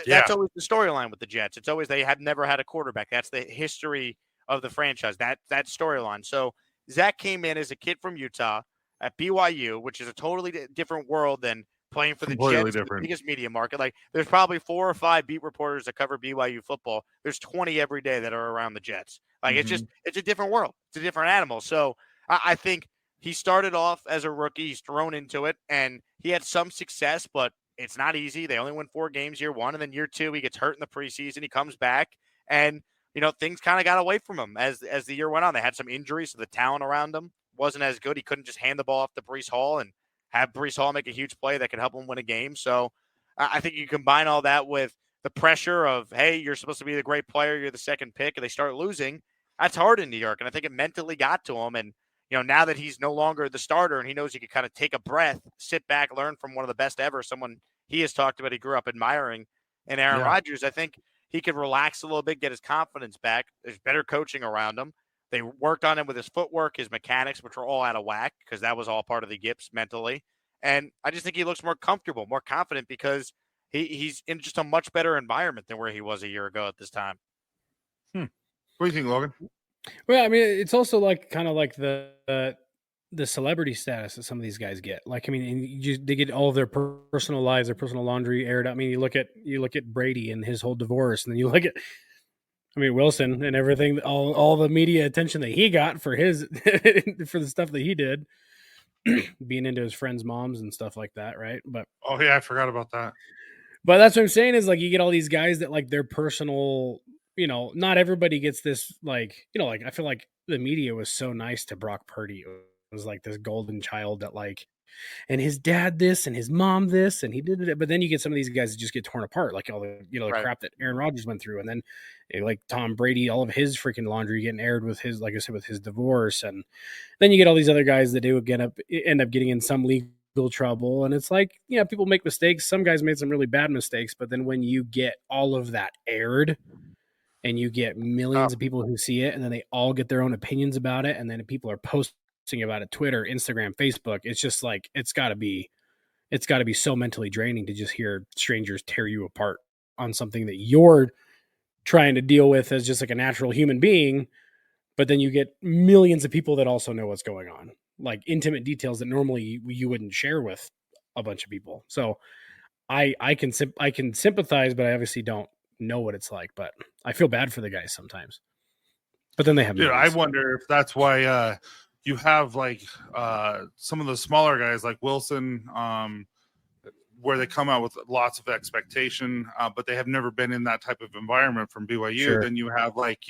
that's always the storyline with the Jets. It's always they have never had a quarterback. That's the history of the franchise. That storyline. So Zach came in as a kid from Utah at BYU, which is a totally different world than playing for the Jets, the biggest media market. Like, there's probably 4 or 5 beat reporters that cover BYU football. There's 20 every day that are around the Jets. Like, it's a different world. It's a different animal. So I think he started off as a rookie. He's thrown into it, and he had some success, but it's not easy. They only win 4 games year one, and then year 2, he gets hurt in the preseason. He comes back, and things kind of got away from him as the year went on. They had some injuries, so the talent around him wasn't as good. He couldn't just hand the ball off to Breece Hall and have Breece Hall make a huge play that could help him win a game. So I think you combine all that with the pressure of, hey, you're supposed to be the great player, you're the second pick, and they start losing. That's hard in New York, and I think it mentally got to him. And now that he's no longer the starter and he knows he can kind of take a breath, sit back, learn from one of the best ever, someone he has talked about he grew up admiring, and Aaron Rodgers, I think he could relax a little bit, get his confidence back. There's better coaching around him. They worked on him with his footwork, his mechanics, which were all out of whack because that was all part of the gips mentally. And I just think he looks more comfortable, more confident because he's in just a much better environment than where he was a year ago at this time. What do you think, Logan? Well, I mean, it's also like kind of like the celebrity status that some of these guys get. Like, I mean, they get all of their personal lives, their personal laundry aired out. I mean, you look at Brady and his whole divorce, and then you look at, I mean, Wilson and everything, all the media attention that he got for his for the stuff that he did, being into his friends' moms and stuff like that, right? But I forgot about that. But that's what I'm saying is, like, you get all these guys that, like, their personal, not everybody gets this, like, like, I feel like the media was so nice to Brock Purdy. It was like this golden child that, like, and his dad this and his mom this and he did it. But then you get some of these guys that just get torn apart, like all the, the crap that Aaron Rodgers went through. And then like Tom Brady, all of his freaking laundry getting aired with his, like I said, with his divorce. And then you get all these other guys that do end up getting in some legal trouble. And it's like, people make mistakes. Some guys made some really bad mistakes, but then when you get all of that aired and you get millions of people who see it and then they all get their own opinions about it, and then people are posting about it, Twitter, Instagram, Facebook, it's just like, it's got to be so mentally draining to just hear strangers tear you apart on something that you're trying to deal with as just like a natural human being. But then you get millions of people that also know what's going on, like intimate details that normally you wouldn't share with a bunch of people. So I can sympathize, but I obviously don't know what it's like. But I feel bad for the guys sometimes. But then they have. I wonder if that's why you have like some of the smaller guys like Wilson, where they come out with lots of expectation, but they have never been in that type of environment from BYU. Sure. Then you have like,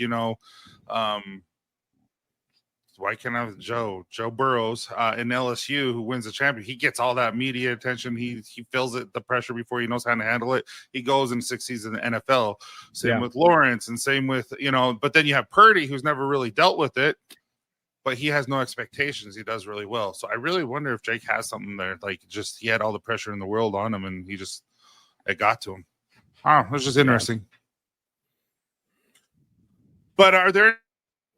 why can't I have Joe Burrows in LSU who wins the champion? He gets all that media attention. He feels it, the pressure before he knows how to handle it. He goes and succeeds in the NFL. Same with Lawrence and same with, but then you have Purdy who's never really dealt with it, but he has no expectations. He does really well. So I really wonder if Jake has something there. Like just, he had all the pressure in the world on him and it got to him. Oh, it's just interesting. But are there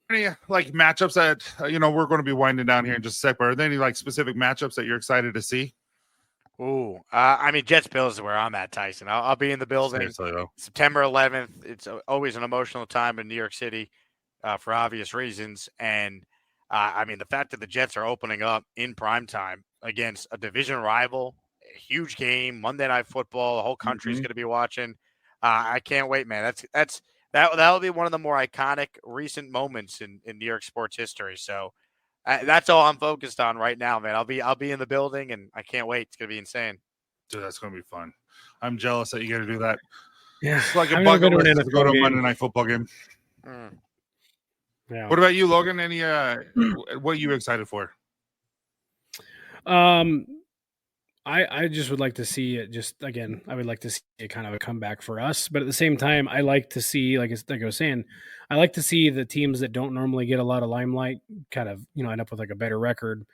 any like matchups that, we're going to be winding down here in just a sec, but are there any like specific matchups that you're excited to see? Ooh, I mean, Jets Bills is where I'm at, Tyson. I'll be in the building September 11th. It's always an emotional time in New York City for obvious reasons. And I mean, the fact that the Jets are opening up in primetime against a division rival, a huge game, Monday Night Football, the whole country's going to be watching. I can't wait, man. That'll be one of the more iconic recent moments in New York sports history. So that's all I'm focused on right now, man. I'll be in the building, and I can't wait. It's going to be insane. Dude, that's going to be fun. I'm jealous that you got to do that. Yeah, it's like a bucket list to go to a Monday Night Football game. Yeah. What about you, Logan? Any what are you excited for? I'm I just would like to see it. Just again, I would like to see it kind of a comeback for us. But at the same time, I like to see, like I was saying, I like to see the teams that don't normally get a lot of limelight kind of end up with like a better record.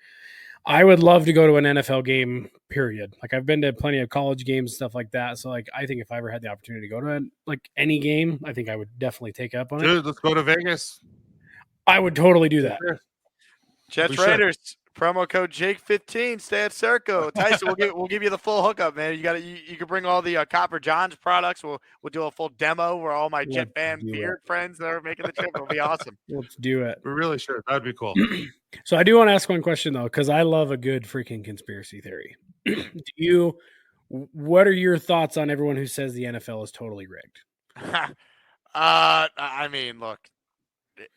I would love to go to an NFL game, period. Like I've been to plenty of college games and stuff like that. So like I think if I ever had the opportunity to go to like any game, I think I would definitely take up on it. Dude, let's go to Vegas. I would totally do that. Jets Raiders. Promo code Jake15. Stay at Circo. Tyson, we'll give you the full hookup, man. You can bring all the Copper John's products. We'll do a full demo where all my Jet fan beard friends that are making the trip. It'll be awesome. Let's do it. We really should. That'd be cool. So I do want to ask one question though, because I love a good freaking conspiracy theory. What are your thoughts on everyone who says the NFL is totally rigged? I mean, look,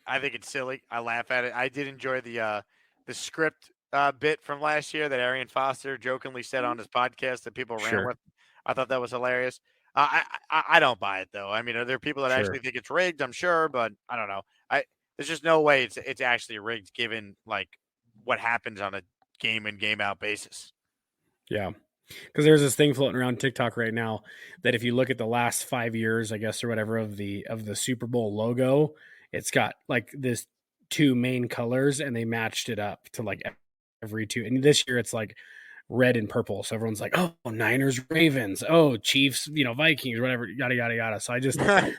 I think it's silly. I laugh at it. I did enjoy the script bit from last year that Arian Foster jokingly said on his podcast that people ran with. I thought that was hilarious. I don't buy it though. I mean, are there people that actually think it's rigged? I'm sure, but I don't know. There's just no way it's actually rigged given like what happens on a game in game out basis. Yeah. Because there's this thing floating around TikTok right now that if you look at the last 5 years, I guess, or whatever of the Super Bowl logo, it's got like this 2 main colors and they matched it up to like every 2. And this year it's like red and purple. So everyone's like, oh, Niners, Ravens, oh, Chiefs, Vikings, whatever, yada, yada, yada. So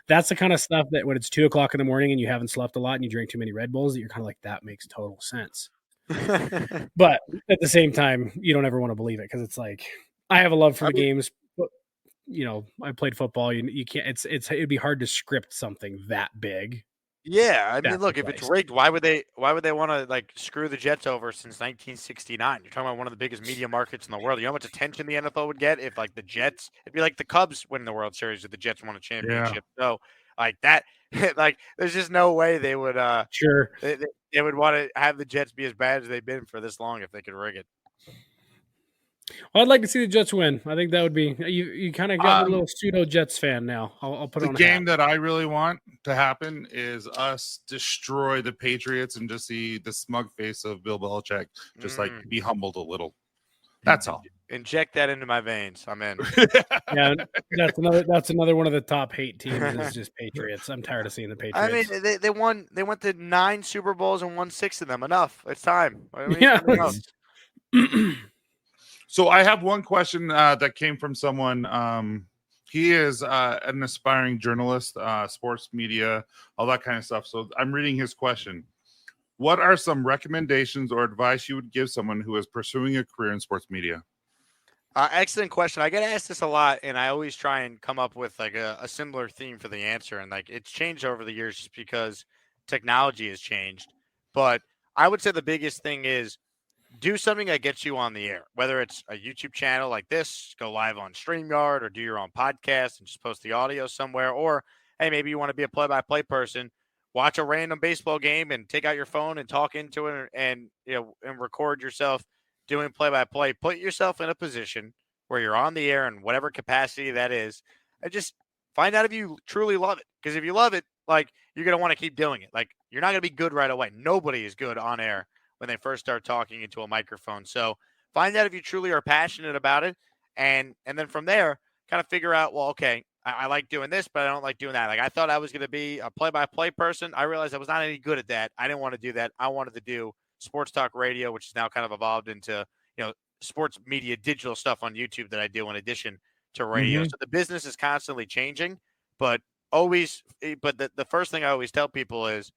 that's the kind of stuff that when it's 2:00 in the morning and you haven't slept a lot and you drink too many Red Bulls, that you're kind of like, that makes total sense. But at the same time, you don't ever want to believe it because it's like, I have a love for the games. But, I played football. You can't, it'd be hard to script something that big. Yeah, I mean, look, if it's rigged, why would they want to like screw the Jets over since 1969? You're talking about one of the biggest media markets in the world. You know how much attention the NFL would get if like the Jets, it'd be like the Cubs winning the World Series if the Jets won a championship. Yeah. So like that, like there's just no way they would they would want to have the Jets be as bad as they've been for this long if they could rig it. Well, I'd like to see the Jets win. I think that would be you kind of got a little pseudo Jets fan now. I'll put the on a game that I really want to happen is us destroy the Patriots and just see the smug face of Bill Belichick just like be humbled a little. That's all. Inject that into my veins. I'm in. Yeah, that's another one of the top hate teams is just Patriots. I'm tired of seeing the Patriots. I mean, they went to 9 Super Bowls and won 6 of them. Enough. It's time. I mean, yeah. So I have one question that came from someone. He is an aspiring journalist, sports media, all that kind of stuff. So I'm reading his question. What are some recommendations or advice you would give someone who is pursuing a career in sports media? Excellent question. I get asked this a lot, and I always try and come up with like a similar theme for the answer. And like it's changed over the years just because technology has changed. But I would say the biggest thing is do something that gets you on the air, whether it's a YouTube channel like this, go live on StreamYard, or do your own podcast and just post the audio somewhere. Or, hey, maybe you want to be a play-by-play person, watch a random baseball game and take out your phone and talk into it and record yourself doing play-by-play. Put yourself in a position where you're on the air in whatever capacity that is, and just find out if you truly love it. Because if you love it, like, you're going to want to keep doing it. Like, you're not going to be good right away. Nobody is good on air when they first start talking into a microphone. So find out if you truly are passionate about it. And then from there, kind of figure out, well, okay, I like doing this, but I don't like doing that. Like I thought I was going to be a play-by-play person. I realized I was not any good at that. I didn't want to do that. I wanted to do sports talk radio, which is now kind of evolved into, sports media, digital stuff on YouTube that I do in addition to radio. Mm-hmm. So the business is constantly changing, but the first thing I always tell people is,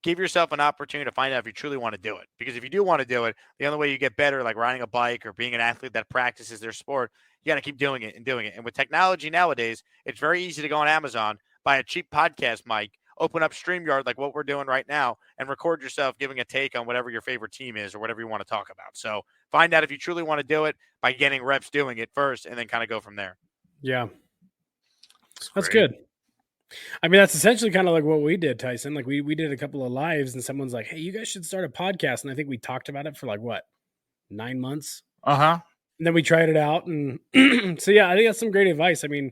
give yourself an opportunity to find out if you truly want to do it. Because if you do want to do it, the only way you get better, like riding a bike or being an athlete that practices their sport, you got to keep doing it and doing it. And with technology nowadays, it's very easy to go on Amazon, buy a cheap podcast mic, open up StreamYard like what we're doing right now, and record yourself giving a take on whatever your favorite team is or whatever you want to talk about. So find out if you truly want to do it by getting reps doing it first and then kind of go from there. Yeah. That's good. I mean, that's essentially kind of like what we did, Tyson. Like we did a couple of lives and someone's like, hey, you guys should start a podcast. And I think we talked about it for like, 9 months? Uh-huh. And then we tried it out. And so, yeah, I think that's some great advice. I mean,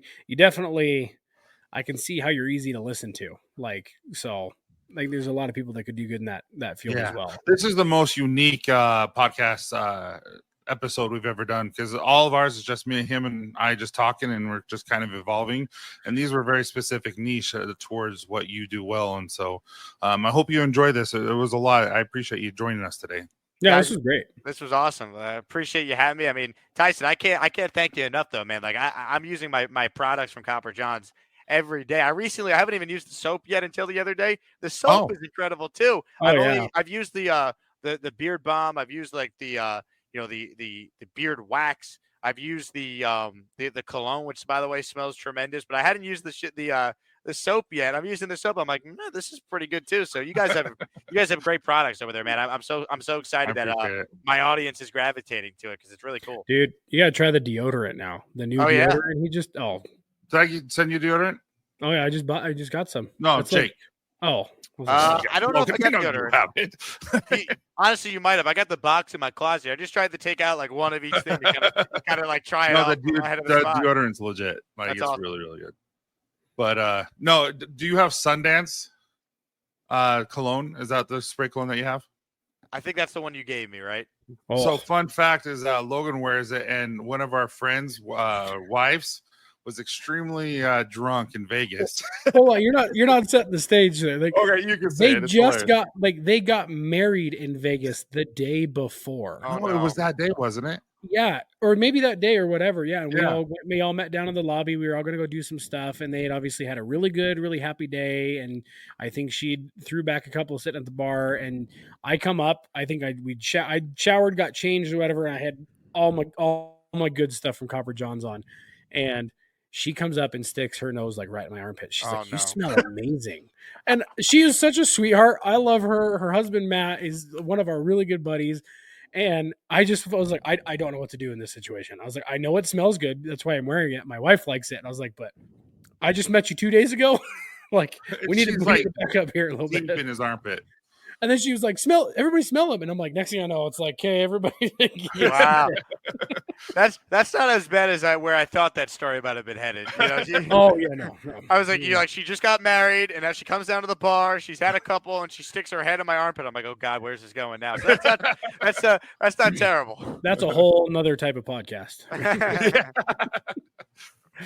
I can see how you're easy to listen to. There's a lot of people that could do good in that field as well. This is the most unique podcast episode we've ever done, because all of ours is just me, him, and I just talking, and we're just kind of evolving. And these were very specific niche towards what you do well. And so I hope you enjoy this. It was a lot. I appreciate you joining us today. Yeah, Guys, this was great. This was awesome. I appreciate you having me. I mean, Tyson, I can't thank you enough though, man. Like I'm using my products from Copper John's every day. I haven't even used the soap yet until the other day. The soap is incredible too. I've used the beard balm. I've used like the beard wax. I've used the cologne, which by the way smells tremendous, but I hadn't used the soap yet. I'm using the soap. I'm like, no, this is pretty good too. So you guys have great products over there, man. I'm so excited that my audience is gravitating to it because it's really cool. Dude, you gotta try the deodorant now. The new deodorant. He just Did I send you deodorant? Oh yeah, I just got some. No, it's Jake. I don't know if I got deodorant. Honestly, you might have. I got the box in my closet. I just tried to take out like one of each thing to kind of like try it out. The deodorant's legit. Like it's awesome. Really, really good. But no, do you have Sundance cologne? Is that the spray cologne that you have? I think that's the one you gave me, right? Oh. So fun fact is Logan wears it, and one of our friends' wives was extremely drunk in Vegas. Hold on, you're not setting the stage there. Like, okay, you can say they got married in Vegas the day before. Oh, no. It was that day, wasn't it? Yeah, or maybe that day or whatever. Yeah, and we all met down in the lobby. We were all going to go do some stuff, and they had obviously had a really good, really happy day. And I think she threw back a couple sitting at the bar, and I come up. I think I showered, got changed or whatever, and I had all my good stuff from Copper John's on, and she comes up and sticks her nose like right in my armpit. She's like, "You smell amazing," and she is such a sweetheart. I love her. Her husband Matt is one of our really good buddies. And I was like, I don't know what to do in this situation. I was like, I know it smells good. That's why I'm wearing it. My wife likes it. And I was like, but I just met you 2 days ago. Like, we need to bring it back up here a little bit. In his armpit. And then she was like, everybody smell him. And I'm like, next thing I know, it's like, hey, everybody. Wow. That's not as bad as where I thought that story might have been headed. You know, oh yeah, no. I was like, she just got married, and now she comes down to the bar. She's had a couple, and she sticks her head in my armpit. I'm like, oh God, where's this going now? So that's not terrible. That's a whole nother type of podcast.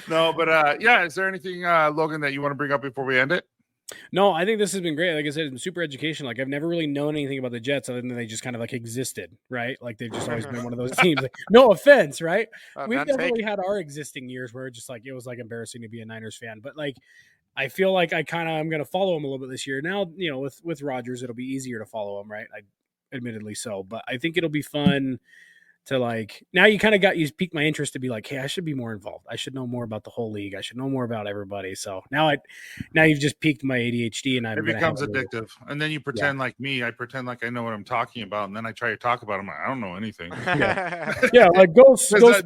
No, but is there anything, Logan, that you want to bring up before we end it? No, I think this has been great. Like I said, it's been super educational. Like I've never really known anything about the Jets other than they just kind of like existed, right? Like they've just always been one of those teams. Like, no offense, right? We've definitely had our existing years where it was like embarrassing to be a Niners fan, but like I feel like I'm going to follow him a little bit this year. Now, with Rodgers, it'll be easier to follow him, right? Admittedly so, but I think it'll be fun to like, now you piqued my interest to be like, hey, I should be more involved. I should know more about the whole league. I should know more about everybody. So now you've just piqued my ADHD, and it becomes addictive. And then you pretend like me. I pretend like I know what I'm talking about, and then I try to talk about them. I don't know anything. Yeah, like go.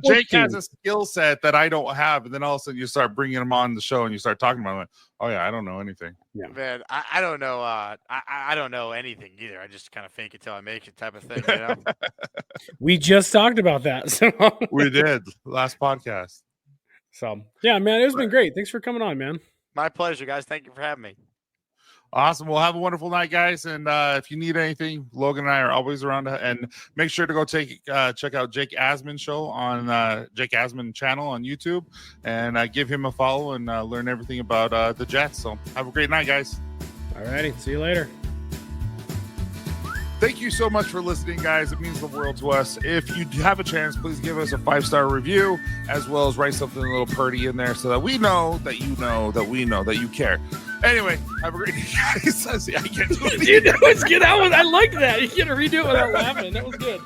Jake has a skill set that I don't have, and then all of a sudden you start bringing him on the show, and you start talking about him. Like, oh yeah, I don't know anything. Yeah, man, I don't know. I don't know anything either. I just kind of fake it till I make it type of thing. You know. We just talked about that. So. We did last podcast. So yeah, man, it's been great. Thanks for coming on, man. My pleasure, guys. Thank you for having me. Awesome. Well, have a wonderful night, guys. And if you need anything, Logan and I are always around. And make sure to go check out Jake Asman show on Jake Asman channel on YouTube, and give him a follow and learn everything about the Jets. So have a great night, guys. All righty. See you later. Thank you so much for listening, guys. It means the world to us. If you have a chance, please give us a 5-star review, as well as write something a little pretty in there so that we know that you know that we know that you care. Anyway, have a great day, guys. I can't do it. Dude, that was good. I liked that. You can't redo it without laughing. That was good.